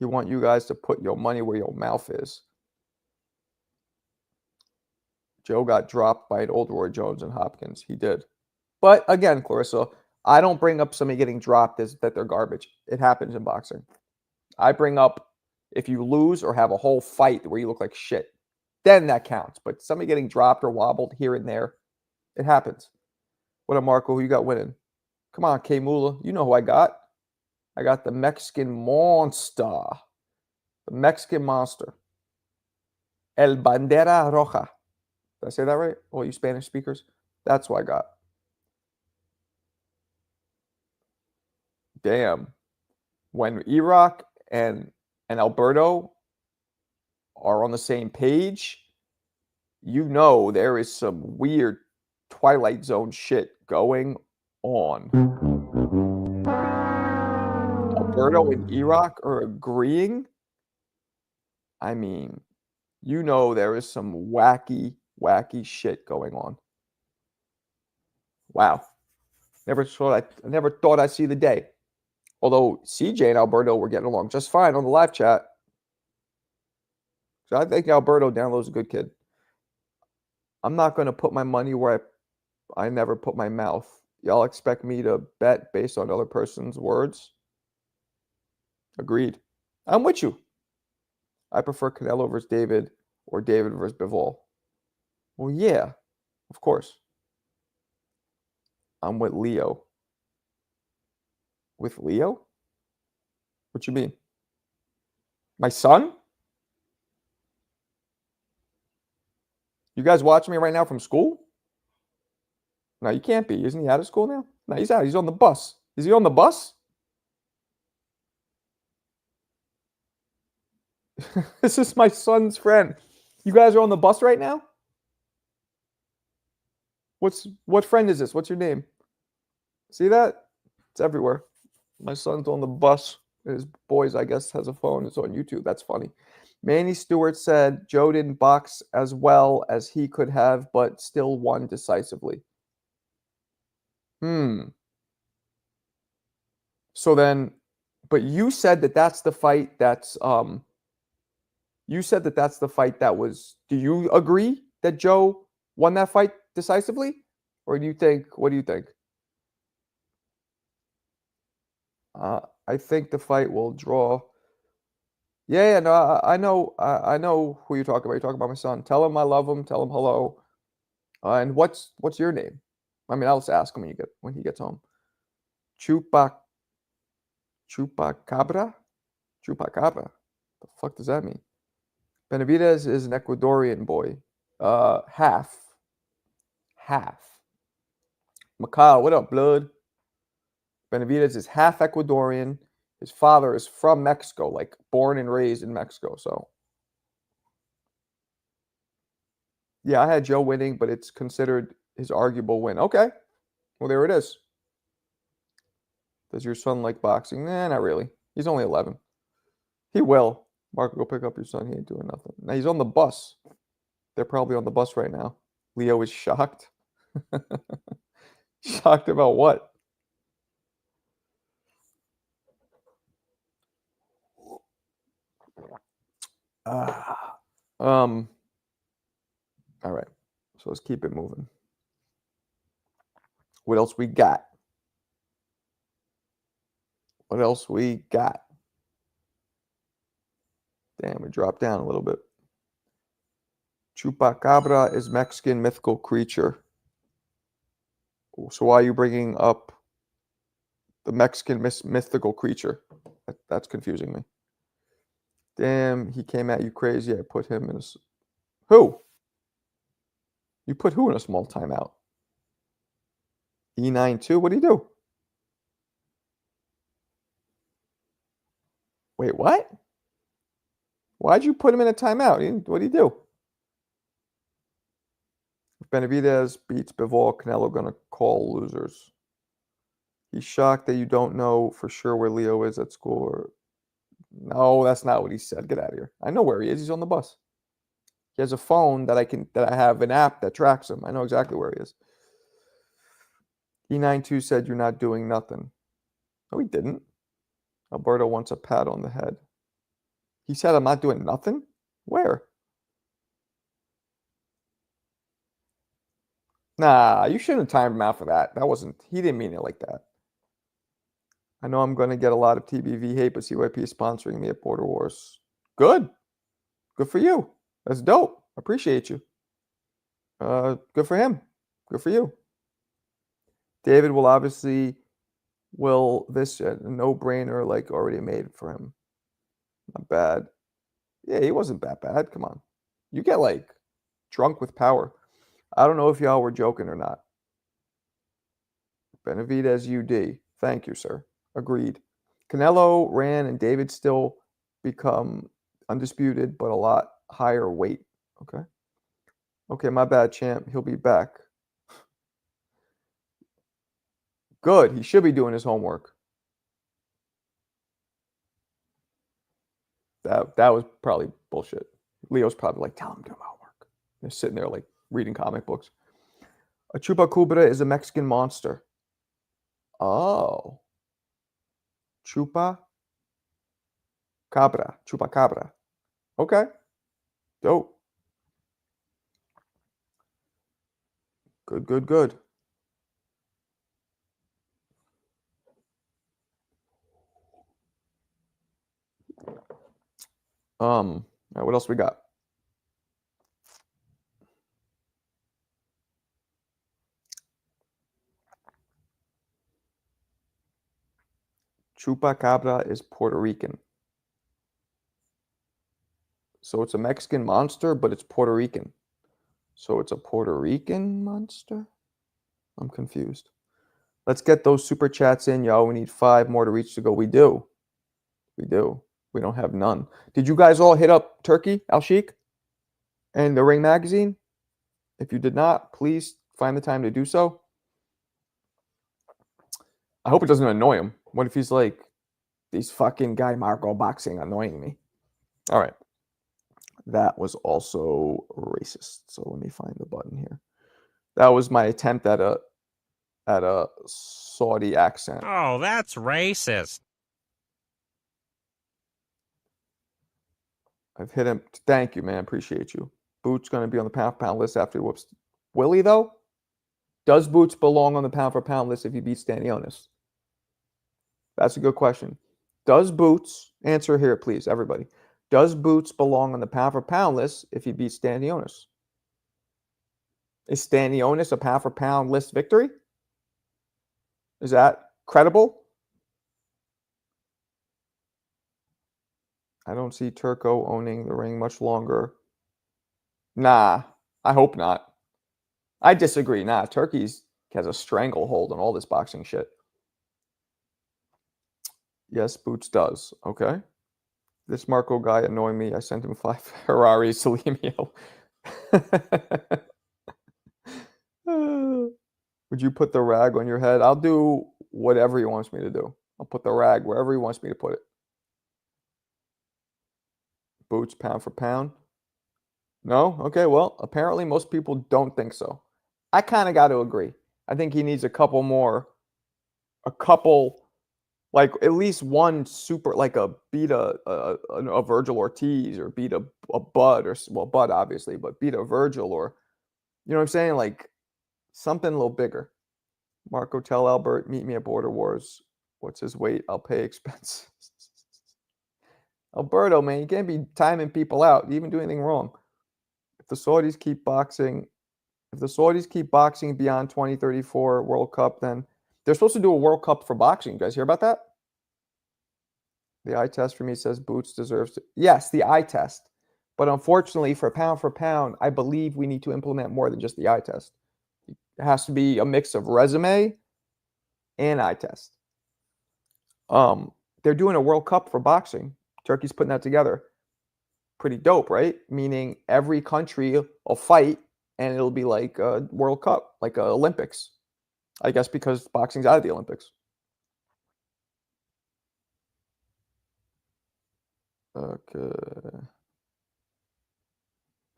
You want you guys to put your money where your mouth is. Joe got dropped by an old Roy Jones and Hopkins. He did. But again, Clarissa, I don't bring up somebody getting dropped as that they're garbage. It happens in boxing. I bring up if you lose or have a whole fight where you look like shit, then that counts. But somebody getting dropped or wobbled here and there, it happens. What up, Marco? Who you got winning? Come on, K Mula. You know who I got. I got the Mexican monster. The Mexican monster. El Bandera Roja. Did I say that right? All you Spanish speakers? That's what I got. Damn. When Iraq and Alberto are on the same page, you know there is some weird Twilight Zone shit going on. Alberto and Iraq are agreeing. I mean, you know there is some wacky, wacky shit going on. Wow. I never thought I'd see the day. Although CJ and Alberto were getting along just fine on the live chat. So I think Alberto Download's a good kid. I'm not going to put my money where I never put my mouth. Y'all expect me to bet based on other person's words? Agreed. I'm with you. I prefer Canelo versus David or David versus Bivol. Well, yeah, of course. I'm with Leo. With Leo? What you mean? My son? You guys watching me right now from school? No, you can't be. Isn't he out of school now? No, he's out. He's on the bus. Is he on the bus? This is my son's friend. You guys are on the bus right now? What friend is this? What's your name? See that? It's everywhere. My son's on the bus. His boys, I guess, has a phone. It's on YouTube. That's funny. Manny Stewart said Joe didn't box as well as he could have, but still won decisively. So then, but you said that that's the fight that's you said that that's the fight that was. Do you agree that Joe won that fight decisively, or do you think? What do you think? I think the fight will draw. Yeah, no, I know who you're talking about. You're talking about my son. Tell him I love him. Tell him hello. And what's your name? I mean, I'll just ask him when he gets home. Chupacabra. Chupacabra. The fuck does that mean? Benavidez is an Ecuadorian boy. Half. Macau, what up, blood? Benavidez is half Ecuadorian. His father is from Mexico, like born and raised in Mexico. So, yeah, I had Joe winning, but it's considered his arguable win. Okay. Well, there it is. Does your son like boxing? Nah, not really. He's only 11. He will. Marco, go pick up your son. He ain't doing nothing. Now, he's on the bus. They're probably on the bus right now. Leo is shocked. Shocked about what? All right. So let's keep it moving. What else we got? Damn, it dropped down a little bit. Chupacabra is Mexican mythical creature. So why are you bringing up the Mexican mythical creature? That's confusing me. Damn, he came at you crazy. I put him in a... Who? You put who in a small timeout? E92? What do you do? Wait, what? Why'd you put him in a timeout? What do you do? If Benavidez beats Bivol, Canelo gonna call losers. He's shocked that you don't know for sure where Leo is at school. Or... No, that's not what he said. Get out of here. I know where he is. He's on the bus. He has a phone that I have an app that tracks him. I know exactly where he is. E92 said you're not doing nothing. No, he didn't. Alberto wants a pat on the head. He said I'm not doing nothing? Where? Nah, you shouldn't have timed him out for that. He didn't mean it like that. I know I'm going to get a lot of TBV hate, but CYP is sponsoring me at Border Wars. Good. Good for you. That's dope. Appreciate you. Good for him. Good for you. David will obviously this a no-brainer like already made for him. Not bad. Yeah, he wasn't that bad. Come on. You get like drunk with power. I don't know if y'all were joking or not. Benavidez UD. Thank you, sir. Agreed. Canelo ran and David still become undisputed, but a lot higher weight. Okay. Okay, my bad, champ. He'll be back. Good. He should be doing his homework. That was probably bullshit. Leo's probably like, tell him to do homework. They're sitting there like reading comic books. A chupacabra is a Mexican monster. Oh. Chupacabra. Chupacabra. Okay. Dope. Good, good, good. All right, what else we got? Chupacabra is Puerto Rican. So it's a Mexican monster, but it's Puerto Rican. So it's a Puerto Rican monster? I'm confused. Let's get those super chats in, y'all. We need 5 more to reach to go. We do. We do. We don't have none. Did you guys all hit up Turkey, Al Sheikh, and the Ring Magazine? If you did not, please find the time to do so. I hope it doesn't annoy him. What if he's like, these fucking guy Marco boxing annoying me? All right. That was also racist. So let me find the button here. That was my attempt at a Saudi accent. Oh, that's racist. I've hit him. Thank you, man. Appreciate you. Boots going to be on the pound-for-pound list after he whoops. Will he, though? Does Boots belong on the pound-for-pound list if he beats Stanionis? That's a good question. Does Boots, answer here, please, everybody. Does Boots belong on the pound-for-pound list if he beats Stanionis? Is Stanionis a pound-for-pound list victory? Is that credible? I don't see Turco owning the ring much longer. Nah, I hope not. I disagree. Nah, Turkey has a stranglehold on all this boxing shit. Yes, Boots does. Okay. This Marco guy annoying me. I sent him 5 Ferraris to leave me alone. Would you put the rag on your head? I'll do whatever he wants me to do. I'll put the rag wherever he wants me to put it. Boots pound for pound? No? Okay, well, apparently most people don't think so. I kind of got to agree. I think he needs a couple, like at least one super, like beat a Virgil Ortiz or beat a Bud, or, well, Bud obviously, but beat a Virgil, or, you know what I'm saying? Like something a little bigger. Marco, tell Albert, meet me at Border Wars. What's his weight? I'll pay expenses. Alberto, man, you can't be timing people out. You even do anything wrong. If the Saudis keep boxing beyond 2034 World Cup, then they're supposed to do a World Cup for boxing. You guys hear about that? The eye test for me says Boots deserves to. Yes, the eye test. But unfortunately, for pound, I believe we need to implement more than just the eye test. It has to be a mix of resume and eye test. They're doing a World Cup for boxing. Turkey's putting that together. Pretty dope, right? Meaning every country will fight, and it'll be like a World Cup, like a Olympics. I guess because boxing's out of the Olympics. Okay.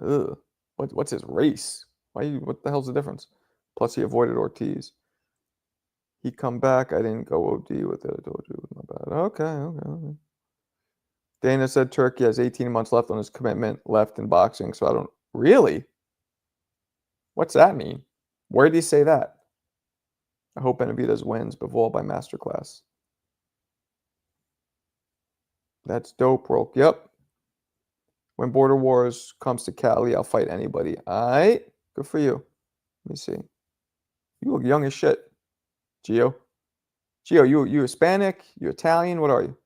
Ugh. What's his race? What the hell's the difference? Plus, he avoided Ortiz. He come back. I didn't go OD with it. I told you. My bad. Okay. Dana said Turkey has 18 months left on his commitment left in boxing. So I don't really. What's that mean? Where did he say that? I hope Benavidez wins, Bivol by masterclass. That's dope, bro. Yep. When Border Wars comes to Cali, I'll fight anybody. All right. Good for you. Let me see. You look young as shit, Gio. Gio, you Hispanic? You Italian? What are you?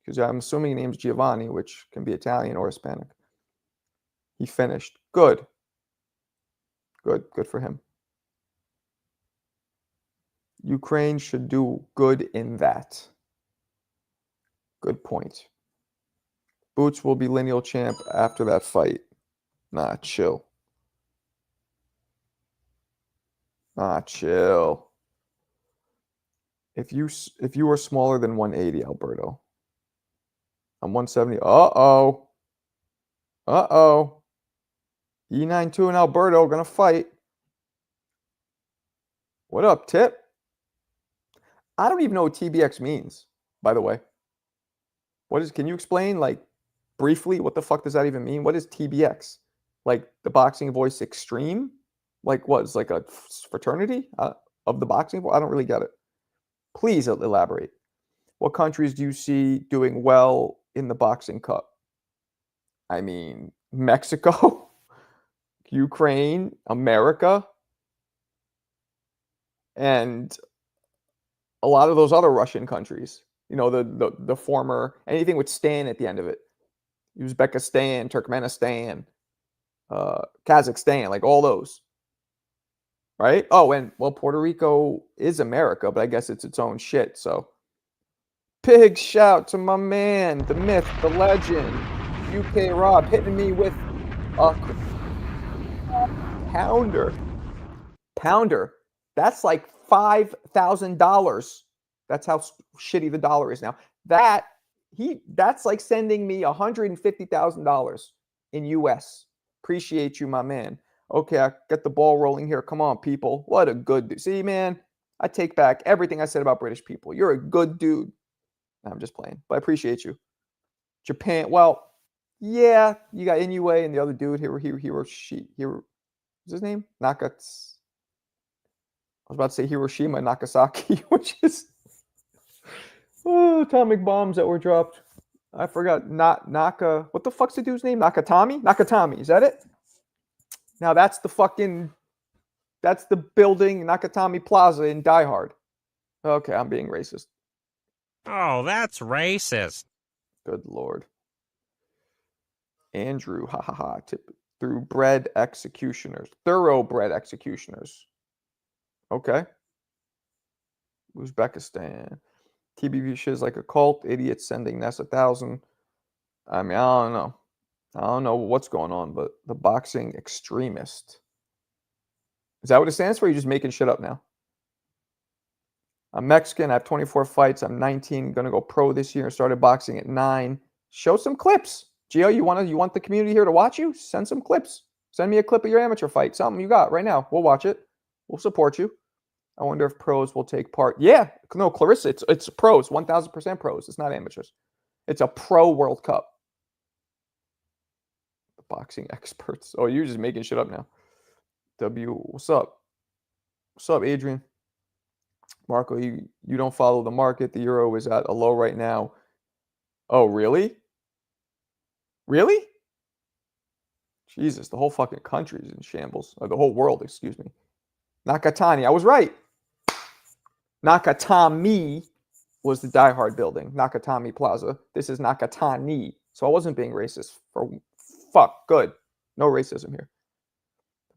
Because I'm assuming your name's Giovanni, which can be Italian or Hispanic. He finished. Good. Good. Good for him. Ukraine should do good in that. Good point. Boots will be lineal champ after that fight. Nah, chill. Nah, chill. If you are smaller than 180, Alberto. I'm 170. Uh-oh. Uh-oh. E92 and Alberto gonna fight. What up, Tip? I don't even know what TBX means, by the way. Can you explain, like, briefly, what the fuck does that even mean? What is TBX? Like, the boxing voice extreme? Like, what, is like a fraternity of the boxing voice? I don't really get it. Please elaborate. What countries do you see doing well in the boxing cup? I mean, Mexico, Ukraine, America, and a lot of those other Russian countries. You know, the former, anything with Stan at the end of it. Uzbekistan, Turkmenistan, Kazakhstan, like all those. Right? Oh, and well, Puerto Rico is America, but I guess it's its own shit. So, big shout to my man, the myth, the legend, UK Rob, hitting me with a pounder. Pounder. That's like $5,000. That's how shitty the dollar is now. That's like sending me $150,000 in US. Appreciate you, my man. Okay, I get the ball rolling here. Come on, people. What a good dude. See, man, I take back everything I said about British people. You're a good dude. I'm just playing, but I appreciate you. Japan, well, yeah, you got Inoue and the other dude, what's his name? Nakats. I was about to say Hiroshima, Nagasaki, which is atomic bombs that were dropped. I forgot. What the fuck's the dude's name? Nakatami? Nakatami. Is that it? Now that's the building, Nakatami Plaza in Die Hard. Okay, I'm being racist. Oh, that's racist. Good Lord. Andrew, ha ha ha. Thoroughbred executioners. Okay. Uzbekistan. TBV shit is like a cult. Idiots sending Ness 1,000. I mean, I don't know. I don't know what's going on, but the boxing extremist. Is that what it stands for? Or are you just making shit up now? I'm Mexican. I have 24 fights. I'm 19. Going to go pro this year. Started boxing at 9. Show some clips. Gio, you want the community here to watch you? Send some clips. Send me a clip of your amateur fight. Something you got right now. We'll watch it. We'll support you. I wonder if pros will take part. Yeah. No, Clarissa, it's pros. 1,000% pros. It's not amateurs. It's a pro World Cup. The boxing experts. Oh, you're just making shit up now. What's up? What's up, Adrian? Marco, you don't follow the market. The euro is at a low right now. Oh, really? Really? Jesus, the whole fucking country is in shambles. Or the whole world, excuse me. Nakatani, I was right. Nakatami was the Die Hard building. Nakatami Plaza. This is Nakatani. So I wasn't being racist. Fuck, good. No racism here.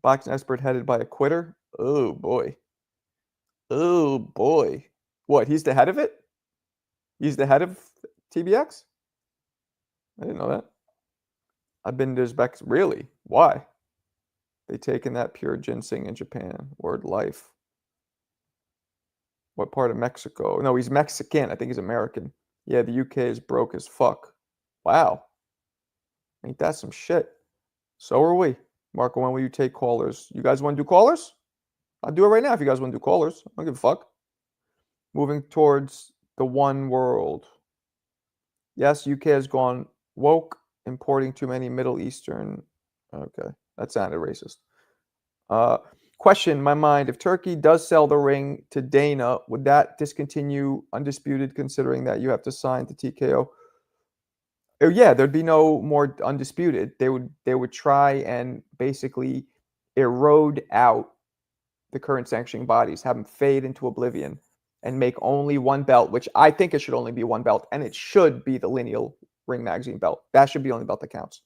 Boxing expert headed by a quitter. Oh, boy. Oh, boy. What, he's the head of it? He's the head of TBX? I didn't know that. I've been to Uzbek. Really? Why? They taken that pure ginseng in Japan. Word life. What part of Mexico? No, he's Mexican. I think he's American. Yeah, the UK is broke as fuck. Wow. Ain't that some shit? So are we. Marco, when will you take callers? You guys want to do callers? I'll do it right now if you guys want to do callers. I don't give a fuck. Moving towards the one world. Yes, UK has gone woke, importing too many Middle Eastern. Okay, that sounded racist. Question in my mind, if Turkey does sell the ring to Dana, would that discontinue Undisputed, considering that you have to sign to TKO? Yeah, there'd be no more Undisputed. They would try and basically erode out the current sanctioning bodies, have them fade into oblivion, and make only one belt, which I think it should only be one belt, and it should be the lineal Ring Magazine belt. That should be the only belt that counts.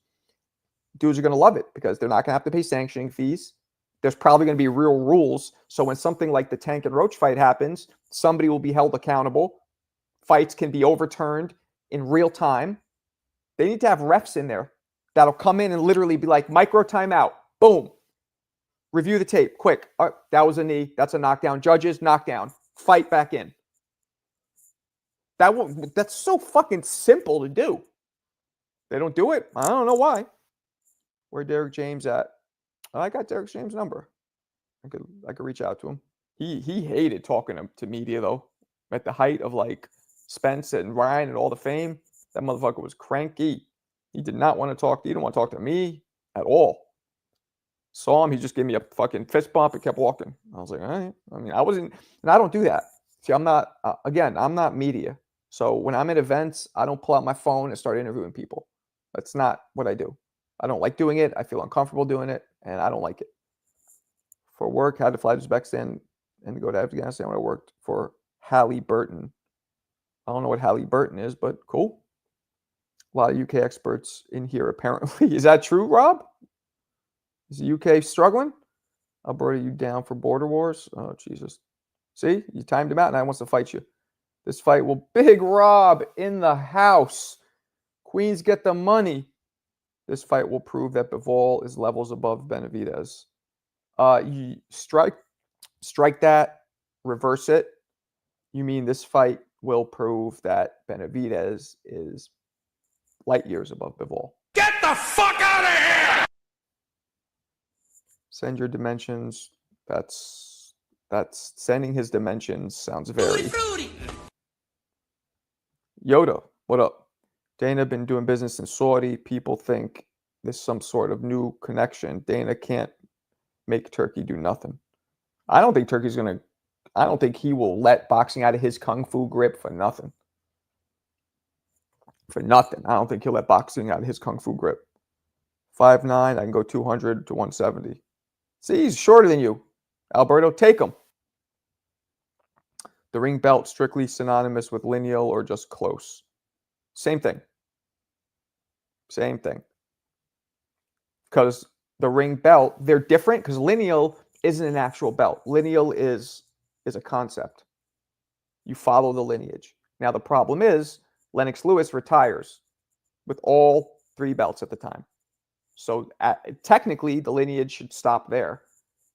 Dudes are going to love it because they're not going to have to pay sanctioning fees. There's probably going to be real rules. So when something like the Tank and Roach fight happens, somebody will be held accountable. Fights can be overturned in real time. They need to have refs in there that'll come in and literally be like, micro timeout. Boom. Review the tape. Quick. That was a knee. That's a knockdown. Judges, knockdown. Fight back in. That's so fucking simple to do. They don't do it. I don't know why. Where Derek James at? I got Derek James' number. I could reach out to him. He hated talking to media though. At the height of like Spence and Ryan and all the fame, that motherfucker was cranky. He did not want to talk. He didn't want to talk to me at all. Saw him, he just gave me a fucking fist bump and kept walking. I was like, all right. I mean, I wasn't, and I don't do that. See, I'm not. Again, I'm not media. So when I'm at events, I don't pull out my phone and start interviewing people. That's not what I do. I don't like doing it. I feel uncomfortable doing it, and I don't like it. For work, had to fly to Uzbekistan and go to Afghanistan when I worked for Halliburton. I don't know what Halliburton is, but cool. A lot of UK experts in here, apparently. Is that true, Rob? Is the UK struggling? Alberta, you down for border wars? Oh, Jesus. See, you timed him out, and I wants to fight you. This fight will Big Rob in the house. Queens get the money. This fight will prove that Bivol is levels above Benavidez. You strike that, reverse it. You mean this fight will prove that Benavidez is light years above Bivol. Get the fuck out of here! Send your dimensions. That's sending his dimensions sounds very. Fruity. Yoda, what up? Dana been doing business in Saudi. People think there's some sort of new connection. Dana can't make Turkey do nothing. I don't think Turkey's gonna. I don't think he will let boxing out of his kung fu grip for nothing. For nothing. I don't think he'll let boxing out of his kung fu grip. 5'9", I can go 200 to 170. See, he's shorter than you. Alberto, take him. The ring belt strictly synonymous with lineal or just close? Same thing. Same thing. Because the ring belt, they're different because lineal isn't an actual belt. Lineal is a concept. You follow the lineage. Now, the problem is Lennox Lewis retires with all 3 belts at the time. So technically, the lineage should stop there.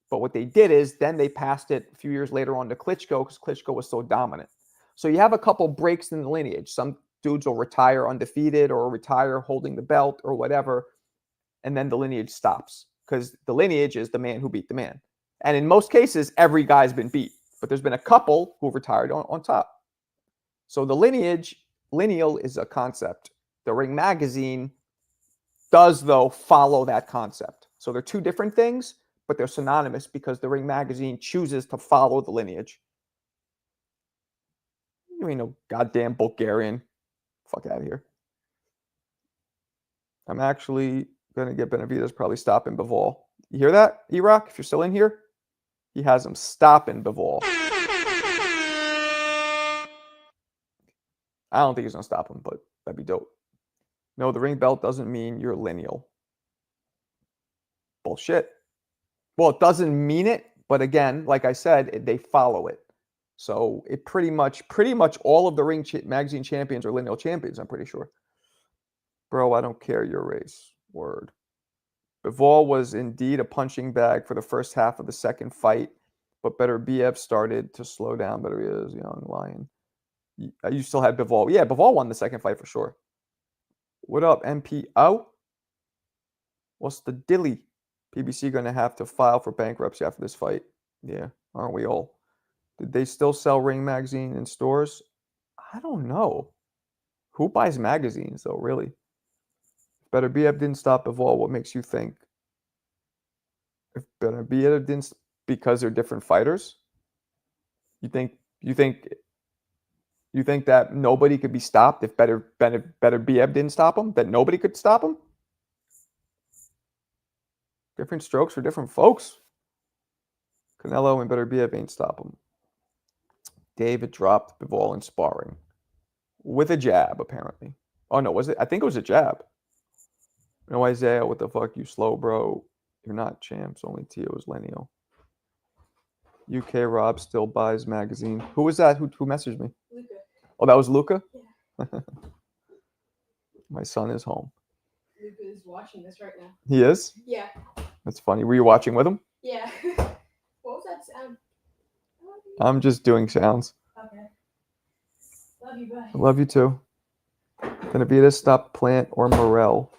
But what they did is then they passed it a few years later on to Klitschko because Klitschko was so dominant. So you have a couple breaks in the lineage. Some dudes will retire undefeated or retire holding the belt or whatever, and then the lineage stops because the lineage is the man who beat the man. And in most cases, every guy's been beat, but there's been a couple who retired on top. So the lineal is a concept. The Ring Magazine does, though, follow that concept. So they're 2 different things, but they're synonymous because the Ring Magazine chooses to follow the lineage. You ain't no goddamn Bulgarian. Fuck out of here. I'm actually going to get Benavidez probably stopping Bivol. You hear that, E-Rock? If you're still in here, he has him stopping Bivol. I don't think he's going to stop him, but that'd be dope. No, the ring belt doesn't mean you're lineal. Bullshit. Well, it doesn't mean it, but again, like I said, they follow it. So it pretty much all of the Ring Magazine champions are lineal champions, I'm pretty sure. Bro, I don't care your race. Word. Bivol was indeed a punching bag for the first half of the second fight, but Beterbiev started to slow down. Beterbiev is young lion. You still had Bivol. Yeah, Bivol won the second fight for sure. What up, MPO? What's the dilly? PBC going to have to file for bankruptcy after this fight. Yeah, aren't we all? Did they still sell Ring Magazine in stores? I don't know. Who buys magazines, though, really? Beterbiev didn't stop Bivol. What makes you think? If Beterbiev didn't, because they're different fighters? You think You think that nobody could be stopped if Benavidez didn't stop him? That nobody could stop him? Different strokes for different folks. Canelo and Benavidez ain't stop him. David dropped Bivol in sparring with a jab, apparently. Oh no, was it? I think it was a jab. No, Isaiah, what the fuck? You slow, bro. You're not champs. Only Tio is Lenio. UK Rob still buys magazine. Who was that? Who messaged me? Luca. Oh, that was Luca? Yeah. My son is home. Luca is watching this right now. He is? Yeah. That's funny. Were you watching with him? Yeah. What was that sound? I'm just doing sounds. Okay. Love you, bye. Love you too. Benavidez stop Plant or Morel.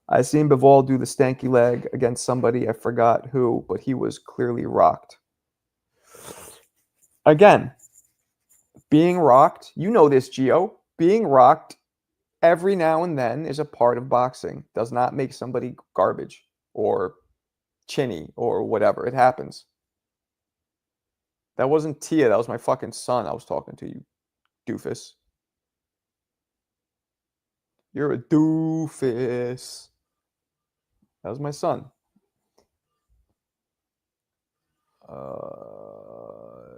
I seen Bivol do the stanky leg against somebody, I forgot who, but he was clearly rocked. Again, being rocked, you know this, Gio. Being rocked every now and then is a part of boxing. Does not make somebody garbage or chinny or whatever. It happens. That wasn't Tia. That was my fucking son I was talking to, you doofus. You're a doofus. That was my son.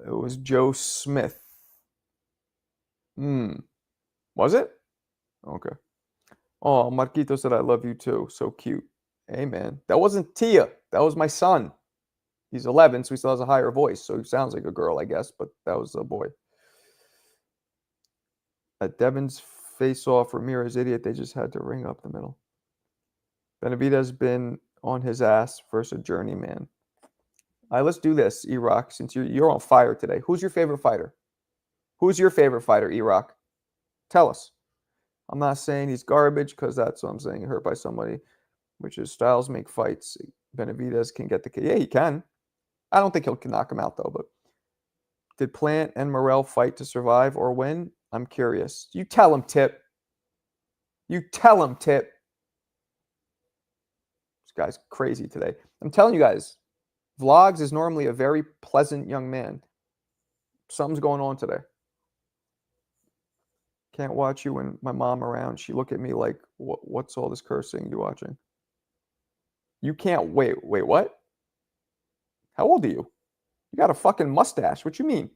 It was Joe Smith. Was it? Okay. Oh, Marquito said I love you too. So cute. Hey, man. That wasn't Tia. That was my son. He's 11, so he still has a higher voice. So he sounds like a girl, I guess, but that was a boy. At Devon's face-off, Ramirez idiot, they just had to ring up the middle. Benavidez been on his ass versus a journeyman. All right, let's do this, E-Rock, since you're on fire today. Who's your favorite fighter? Who's your favorite fighter, E-Rock? Tell us. I'm not saying he's garbage because that's what I'm saying. Hurt by somebody, which is styles make fights. Benavidez can get the K. Yeah, he can. I don't think he'll knock him out, though. But did Plant and Morel fight to survive or win? I'm curious. You tell him, Tip. You tell him, Tip. This guy's crazy today. I'm telling you guys, Vlogs is normally a very pleasant young man. Something's going on today. Can't watch you and my mom around. She look at me like, what's all this cursing you watching? You can't wait. Wait, what? How old are you? You got a fucking mustache. What you mean?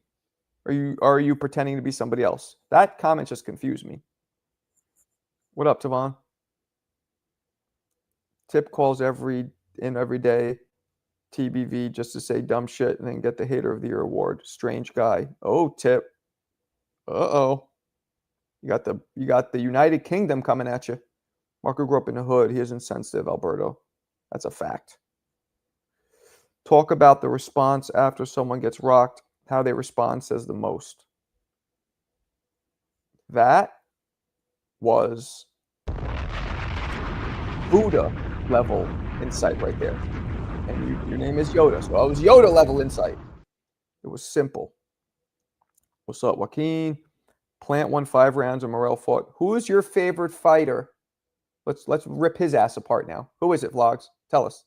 Are you pretending to be somebody else? That comment just confused me. What up, Tavon? Tip calls every day. TBV just to say dumb shit and then get the Hater of the Year award. Strange guy. Oh, Tip. Uh-oh. You got the United Kingdom coming at you. Marco grew up in the hood. He is insensitive, Alberto. That's a fact. Talk about the response after someone gets rocked. How they respond says the most. That was Buddha level insight right there. And your name is Yoda, so I was Yoda level insight. It was simple. What's up, Joaquin? Plant won 5 rounds and Morel fought. Who is your favorite fighter? Let's rip his ass apart now. Who is it, Vlogs? Tell us.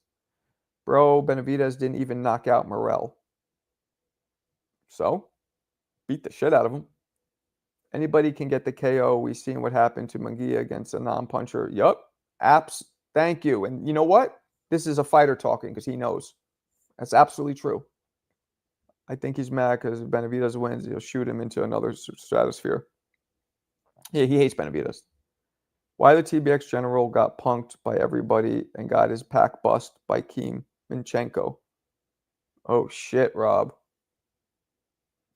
Bro, Benavidez didn't even knock out Morel. So, beat the shit out of him. Anybody can get the KO. We've seen what happened to Munguia against a non-puncher. Yup. Apps. Thank you. And you know what? This is a fighter talking because he knows. That's absolutely true. I think he's mad because if Benavidez wins, he'll shoot him into another stratosphere. Yeah, he hates Benavidez. Why the TBX general got punked by everybody and got his pack bust by Keem Minchenko. Oh shit, Rob.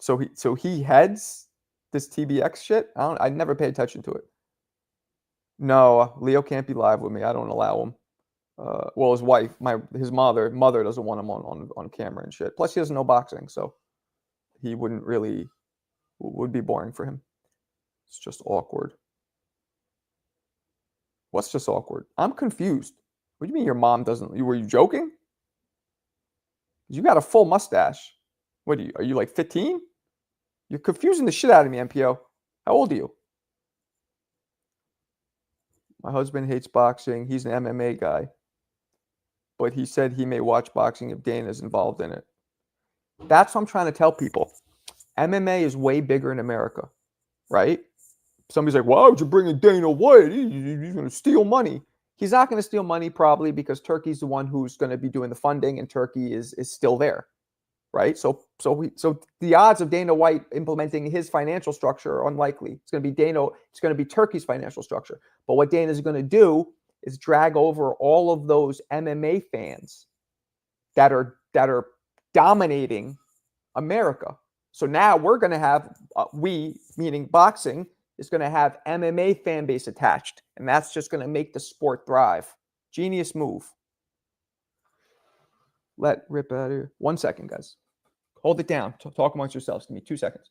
So he heads this TBX shit? I never pay attention to it. No, Leo can't be live with me. I don't allow him. Well, his wife, his mother doesn't want him on camera and shit. Plus, he doesn't know boxing, so he would be boring for him. It's just awkward. What's just awkward? I'm confused. What do you mean your mom doesn't? Were you joking? You got a full mustache. What are you like 15? You're confusing the shit out of me, MPO. How old are you? My husband hates boxing. He's an MMA guy. But he said he may watch boxing if Dana's involved in it. That's what I'm trying to tell people. MMA is way bigger in America, right? Somebody's like, why would you bring in Dana White? He's going to steal money. He's not going to steal money probably because Turkey's the one who's going to be doing the funding, and Turkey is still there, right? So the odds of Dana White implementing his financial structure are unlikely. It's going to be Turkey's financial structure. But what Dana's going to do is drag over all of those MMA fans that are dominating America. So now we're going to have, we, meaning boxing, is going to have MMA fan base attached. And that's just going to make the sport thrive. Genius move. Let rip out of here. 1 second, guys. Hold it down. Talk amongst yourselves. Give me 2 seconds.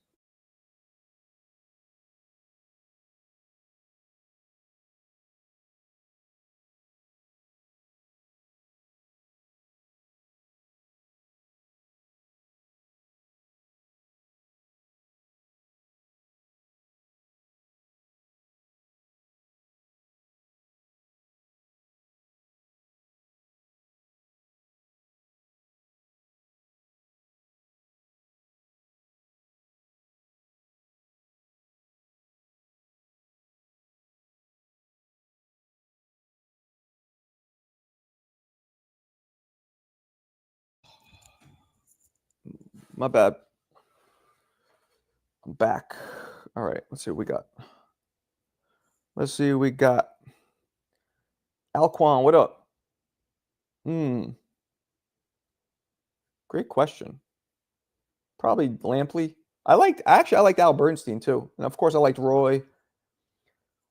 My bad. I'm back. All right. Let's see what we got. Alquan, what up? Great question. Probably Lampley. I liked Al Bernstein too. And of course I liked Roy.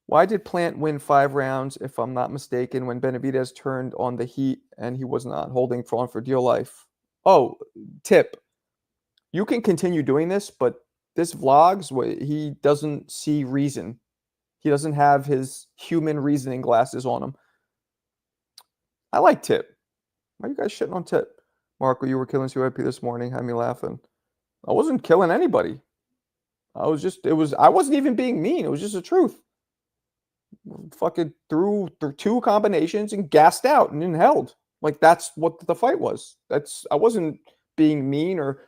Why did Plant win 5 rounds, if I'm not mistaken, when Benavidez turned on the heat and he was not holding on for dear life? Oh, tip. You can continue doing this, but this vlogs, he doesn't see reason. He doesn't have his human reasoning glasses on him. I like Tip. Why are you guys shitting on Tip? Marco, you were killing CYP this morning. Had me laughing. I wasn't killing anybody. I wasn't even being mean. It was just the truth. Fucking threw 2 combinations and gassed out and then held. Like, that's what the fight was. I wasn't being mean or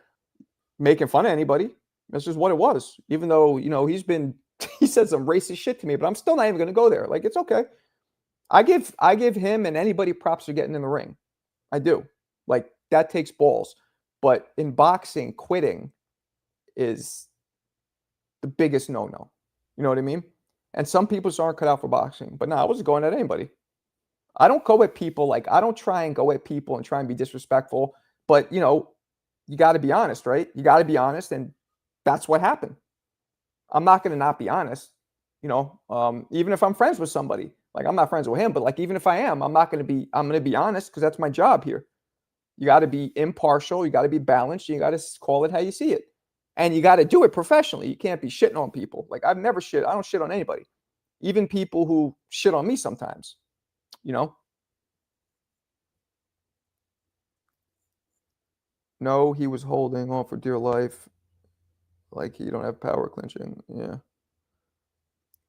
making fun of anybody. That's just what it was. Even though, he said some racist shit to me, but I'm still not even going to go there. Like, it's okay. I give him and anybody props for getting in the ring. I do. Like, that takes balls. But in boxing, quitting is the biggest no-no. You know what I mean? And some people just aren't cut out for boxing. But no, I wasn't going at anybody. I don't go at people I don't try and go at people and try and be disrespectful. But, you got to be honest, right? You got to be honest, and that's what happened. I'm not going to not be honest, even if I'm friends with somebody. Like, I'm not friends with him, but even if I am, I'm going to be honest because that's my job here. You got to be impartial. You got to be balanced. You got to call it how you see it. And you got to do it professionally. You can't be shitting on people. Like, I don't shit on anybody. Even people who shit on me sometimes, No, he was holding on for dear life. Like, he don't have power clinching. Yeah.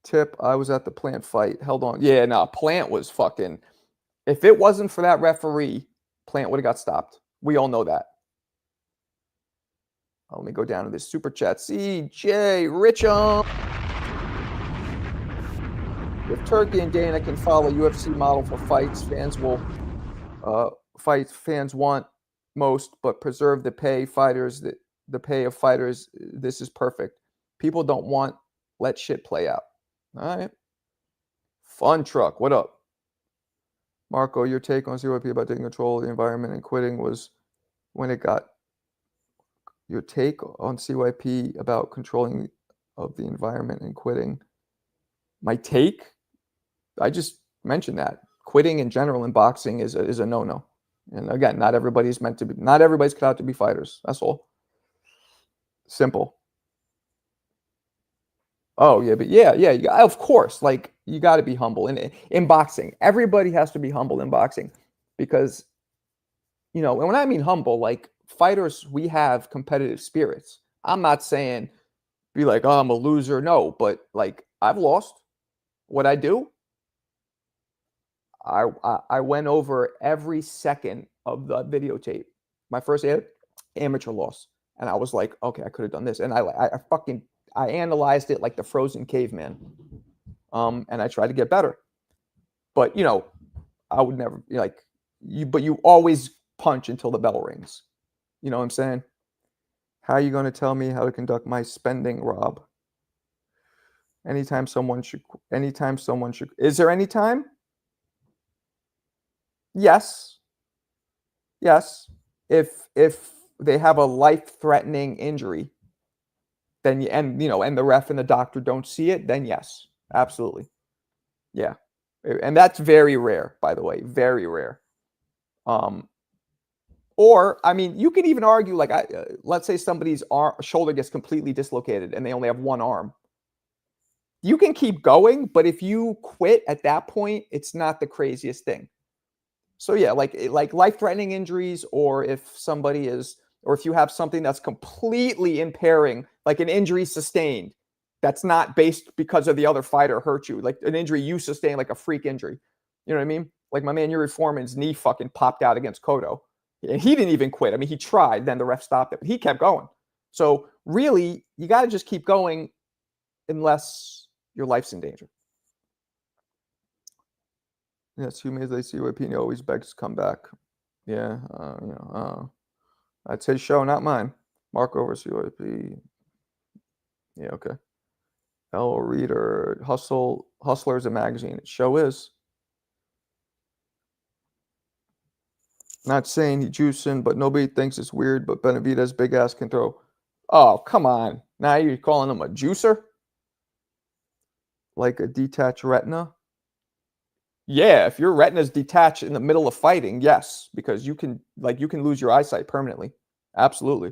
Tip, I was at the Plant fight. Held on. Yeah, no, Plant was fucking... If it wasn't for that referee, Plant would have got stopped. We all know that. Let me go down to this super chat. CJ Richam. If Turkey and Dana can follow UFC model for fights, fans want most, but preserve the pay the pay of fighters. This is perfect. People don't want let shit play out. All right. Fun Truck, what up? Marco, your take on CYP about taking control of the environment and quitting was when it got... Your take on CYP about controlling of the environment and quitting. My take? I just mentioned that. Quitting in general in boxing is a no-no. And again, not everybody's cut out to be fighters. That's all. Simple. Oh, yeah, but yeah, of course. Like, you got to be humble in boxing. Everybody has to be humble in boxing because, and when I mean humble, like, fighters, we have competitive spirits. I'm not saying be like, oh, I'm a loser. No, but like, I've lost. What I do, I went over every second of the videotape. My first amateur loss. And I was like, okay, I could have done this. And I analyzed it like the frozen caveman. And I tried to get better. But, I would never like but you always punch until the bell rings. You know what I'm saying? How are you going to tell me how to conduct my spending, Rob? Anytime someone should, is there any time? Yes. Yes. If they have a life-threatening injury, then and the ref and the doctor don't see it, then yes, absolutely. Yeah. And that's very rare, by the way, very rare. Or, I mean, you could even argue, like, let's say somebody's shoulder gets completely dislocated and they only have one arm. You can keep going, but if you quit at that point, it's not the craziest thing. So yeah, like life-threatening injuries, or if you have something that's completely impairing, like an injury sustained, that's not based because of the other fighter hurt you, like an injury you sustained, like a freak injury. You know what I mean? Like my man Yuri Foreman's knee fucking popped out against Cotto. And he didn't even quit. I mean, he tried, then the ref stopped it, but he kept going. So really, you got to just keep going unless your life's in danger. Yes, who made the CYP always begs to come back. Yeah, that's his show, not mine. Mark over CYP. Yeah, okay. L Reader, Hustler's a magazine. It show is. Not saying he juicing, but nobody thinks it's weird. But Benavidez, big ass, can throw. Oh, come on. Now you're calling him a juicer? Like a detached retina? Yeah, if your retina's detached in the middle of fighting, yes, because you can lose your eyesight permanently. Absolutely.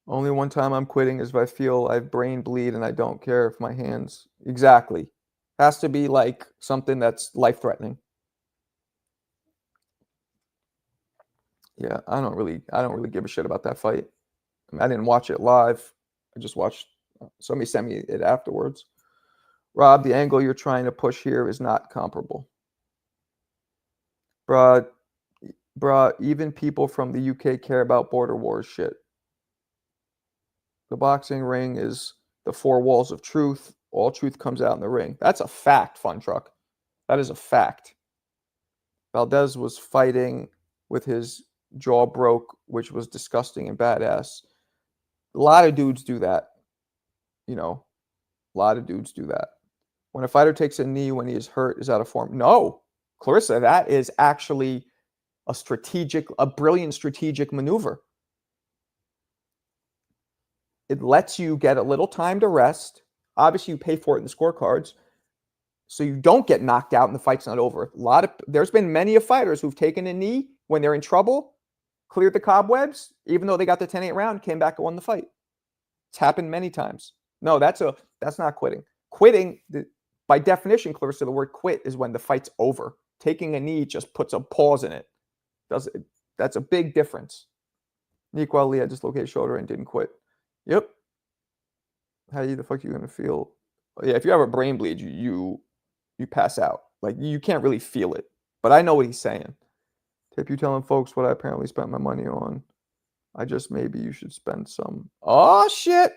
Only one time I'm quitting is if I feel I have brain bleed and I don't care if my hands. Exactly. Has to be like something that's life-threatening. Yeah, I don't really give a shit about that fight. I mean, I didn't watch it live. I just watched somebody sent me it afterwards. Rob, the angle you're trying to push here is not comparable. Bruh, even people from the UK care about border wars shit. The boxing ring is the four walls of truth. All truth comes out in the ring. That's a fact, Fun Truck. That is a fact. Valdez was fighting with his jaw broke, which was disgusting and badass. A lot of dudes do that. A lot of dudes do that. When a fighter takes a knee when he is hurt, is out of form. No, Clarissa, that is actually a brilliant strategic maneuver. It lets you get a little time to rest. Obviously, you pay for it in the scorecards, so you don't get knocked out and the fight's not over. There's been many of fighters who've taken a knee when they're in trouble, cleared the cobwebs, even though they got the 10-8 round, came back and won the fight. It's happened many times. No, that's not quitting. Quitting, by definition, Clarissa, the word quit is when the fight's over. Taking a knee just puts a pause in it. That's a big difference. Nick Ali had dislocated shoulder and didn't quit. Yep. How the fuck are you gonna feel? Yeah, if you have a brain bleed, you pass out. Like you can't really feel it. But I know what he's saying. Tip, you telling folks what I apparently spent my money on. Maybe you should spend some. Oh shit.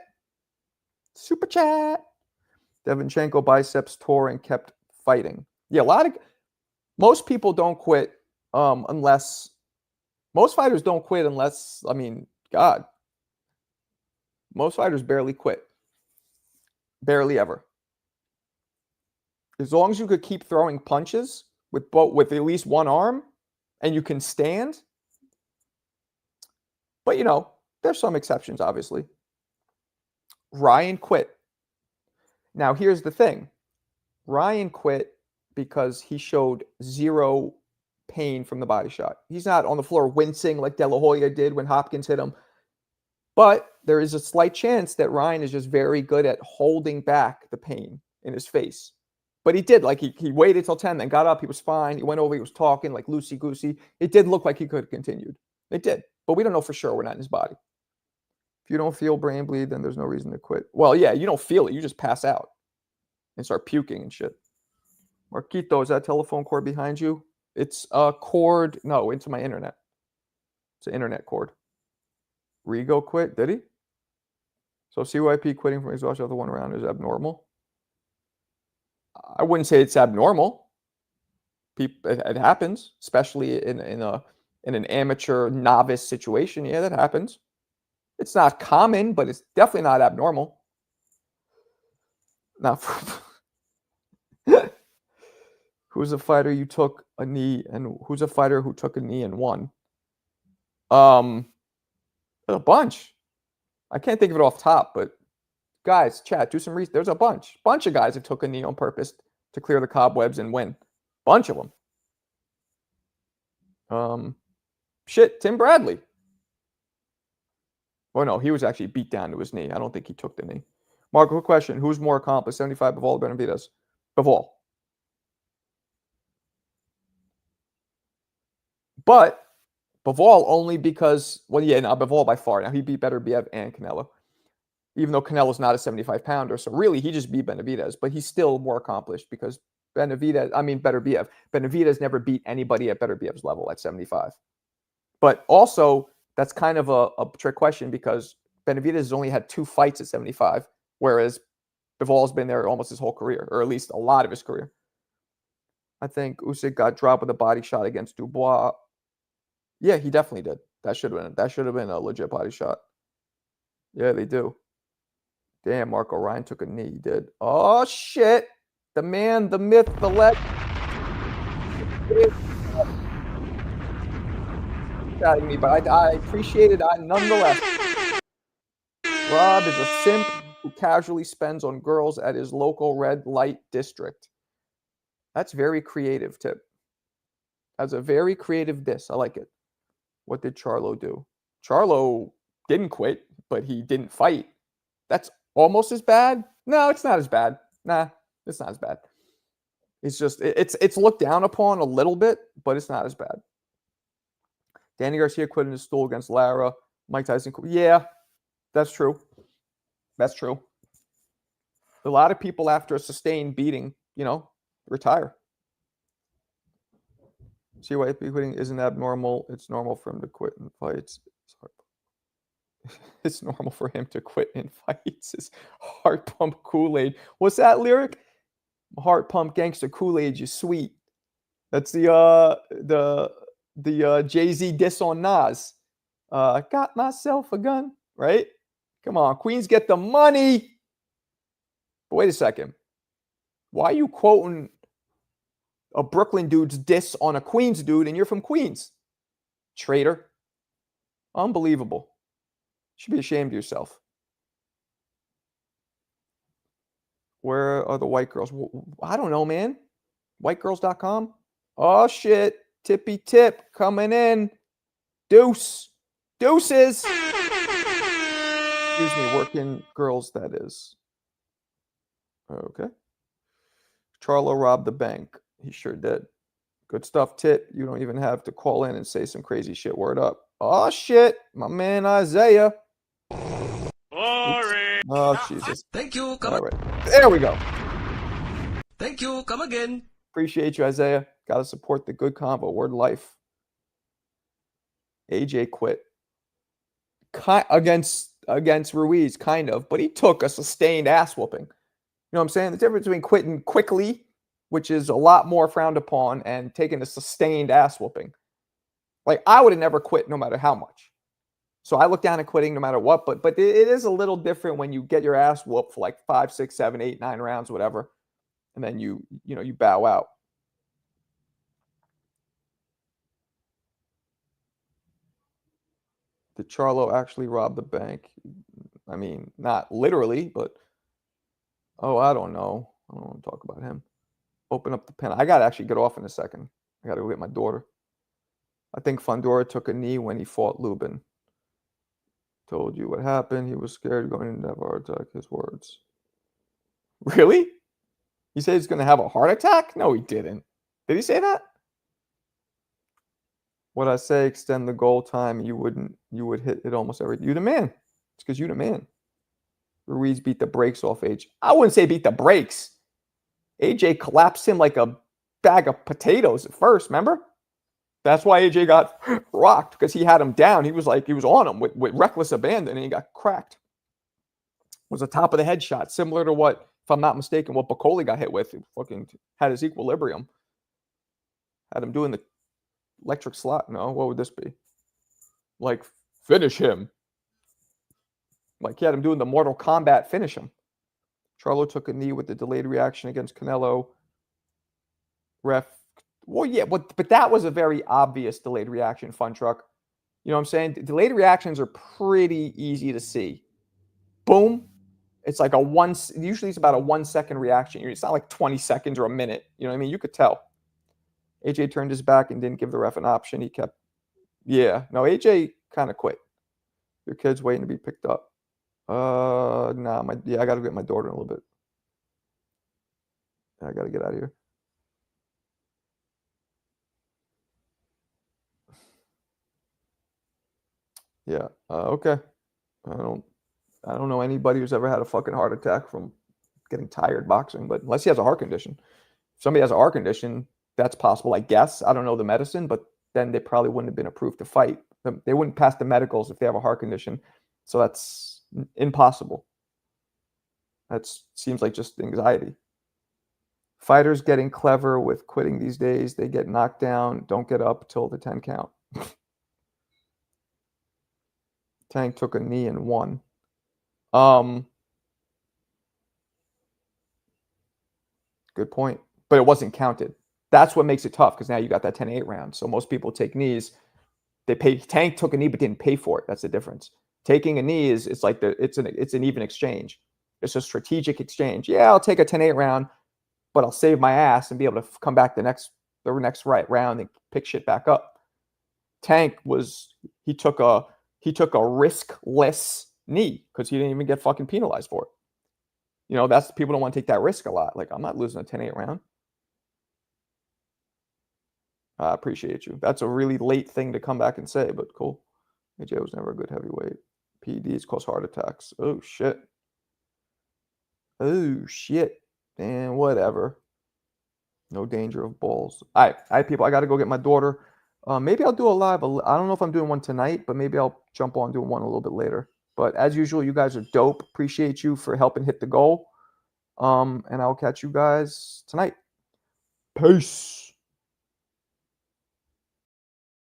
Super chat. Devinchenko biceps tore and kept fighting. Yeah, most people don't quit unless most fighters don't quit unless, I mean, God. Most fighters barely quit. Barely ever. As long as you could keep throwing punches with at least one arm and you can stand. But there's some exceptions, obviously. Ryan quit. Now, here's the thing. Ryan quit because he showed zero pain from the body shot. He's not on the floor wincing like De La Hoya did when Hopkins hit him. But there is a slight chance that Ryan is just very good at holding back the pain in his face. But he did. Like, he waited till 10, then got up. He was fine. He went over. He was talking like loosey-goosey. It did look like he could have continued. It did. But we don't know for sure. We're not in his body. If you don't feel brain bleed, then there's no reason to quit. Well, yeah, you don't feel it. You just pass out and start puking and shit. Marquito, is that telephone cord behind you? It's a cord. No, into my internet. It's an internet cord. Rigo quit, did he? So CYP quitting from exhaustion after 1 round is abnormal? I wouldn't say it's abnormal. It happens, especially in an amateur novice situation. Yeah, that happens. It's not common, but it's definitely not abnormal. Now, who's a fighter you took a knee and who's a fighter who took a knee and won? There's a bunch. I can't think of it off top, but guys, chat, do some research. There's a bunch of guys that took a knee on purpose to clear the cobwebs and win. Bunch of them. Tim Bradley. Oh no, he was actually beat down to his knee. I don't think he took the knee. Mark, quick question: who's more accomplished, 75 Bivol or Benavidez? Bivol. But Bivol only because, well, yeah, now Bivol by far. Now he beat Beterbiev and Canelo, even though Canelo's not a 75-pounder. So really, he just beat Benavidez, but he's still more accomplished because Benavidez never beat anybody at Beterbiev's level at 75. But also, that's kind of a trick question because Benavidez has only had 2 fights at 75, whereas Bivol's been there almost his whole career, or at least a lot of his career. I think Usyk got dropped with a body shot against Dubois. Yeah, he definitely did. That should have been a legit body shot. Yeah, they do. Damn, Marco Ryan took a knee. He did. Oh shit! The man, the myth, the legend. At me, but I appreciate it nonetheless. Rob is a simp who casually spends on girls at his local red light district. That's very creative, Tip. That's a very creative diss. I like it. What did Charlo do? Charlo didn't quit, but he didn't fight. That's almost as bad. No, it's not as bad. Nah, it's not as bad. It's just it's looked down upon a little bit, but it's not as bad. Danny Garcia quit in his stool against Lara. Mike Tyson quit. Yeah, that's true. That's true. A lot of people after a sustained beating, retire. CYP quitting isn't abnormal. It's normal for him to quit in fights. It's normal for him to quit in fights. It's heart pump Kool-Aid. What's that lyric? Heart pump gangster Kool-Aid, you sweet. That's the Jay-Z diss on Nas. Got myself a gun, right? Come on, Queens get the money. But wait a second. Why are you quoting a Brooklyn dude's diss on a Queens dude and you're from Queens? Traitor. Unbelievable. You should be ashamed of yourself. Where are the white girls? I don't know, man. Whitegirls.com? Oh, shit. Tippy tip coming in. Deuces. Excuse me, working girls, that is. Okay. Charlo robbed the bank. He sure did. Good stuff, Tip. You don't even have to call in and say some crazy shit. Word up. Oh, shit. My man Isaiah. Boring. Oh, Jesus. Thank you. All right. There we go. Thank you. Come again. Appreciate you, Isaiah. Got to support the good convo. Word life. AJ quit. Against Ruiz, kind of, but he took a sustained ass whooping. You know what I'm saying? The difference between quitting quickly, which is a lot more frowned upon, and taking a sustained ass whooping. Like, I would have never quit no matter how much. So I look down at quitting no matter what, but it is a little different when you get your ass whooped for like 5, 6, 7, 8, 9 rounds, whatever, and then you bow out. Did Charlo actually rob the bank? I mean, not literally, but I don't know. I don't want to talk about him. Open up the pen. I got to actually get off in a second. I got to go get my daughter. I think Fundora took a knee when he fought Lubin. Told you what happened. He was scared going into have a heart attack. His words. Really? He said he's going to have a heart attack? No, he didn't. Did he say that? What I say, extend the goal time, you would hit it almost every. You the man. It's because you the man. Ruiz beat the brakes off AJ. I wouldn't say beat the brakes. AJ collapsed him like a bag of potatoes at first, remember? That's why AJ got rocked, because he had him down. He was on him with reckless abandon, and he got cracked. It was a top of the head shot, similar to what, if I'm not mistaken, what Bacoli got hit with. He fucking had his equilibrium. Had him doing the electric slot. No, what would this be? Like, finish him. Like, he had him doing the Mortal Kombat finish him. Charlo took a knee with the delayed reaction against Canelo. Ref. Well, yeah, but that was a very obvious delayed reaction, Fun Truck. You know what I'm saying? Delayed reactions are pretty easy to see. Boom. It's like usually it's about a 1 second reaction. It's not like 20 seconds or a minute. You know what I mean? You could tell. AJ turned his back and didn't give the ref an option. He kept, yeah. No, AJ kind of quit. Your kid's waiting to be picked up. I got to get my daughter in a little bit. I got to get out of here. Yeah. Okay. I don't know anybody who's ever had a fucking heart attack from getting tired boxing, but unless he has a heart condition. If somebody has a heart condition, that's possible, I guess. I don't know the medicine, but then they probably wouldn't have been approved to fight. They wouldn't pass the medicals if they have a heart condition. So that's impossible. That seems like just anxiety. Fighters getting clever with quitting these days. They get knocked down, don't get up till the 10 count. Tank took a knee and won. Good point. But it wasn't counted. That's what makes it tough, because now you got that 10-8 round. So most people take knees. Tank took a knee but didn't pay for it. That's the difference. Taking a knee it's like it's an even exchange. It's a strategic exchange. Yeah, I'll take a 10-8 round, but I'll save my ass and be able to come back the next right round and pick shit back up. Tank he took a riskless knee because he didn't even get fucking penalized for it. You know, that's people don't want to take that risk a lot. Like, I'm not losing a 10-8 round. I appreciate you. That's a really late thing to come back and say, but cool. AJ was never a good heavyweight. PEDs cause heart attacks. Oh, shit. Oh, shit. And whatever. No danger of balls. All right, people. I got to go get my daughter. Maybe I'll do a live. I don't know if I'm doing one tonight, but maybe I'll jump on doing one a little bit later. But as usual, you guys are dope. Appreciate you for helping hit the goal. And I'll catch you guys tonight. Peace.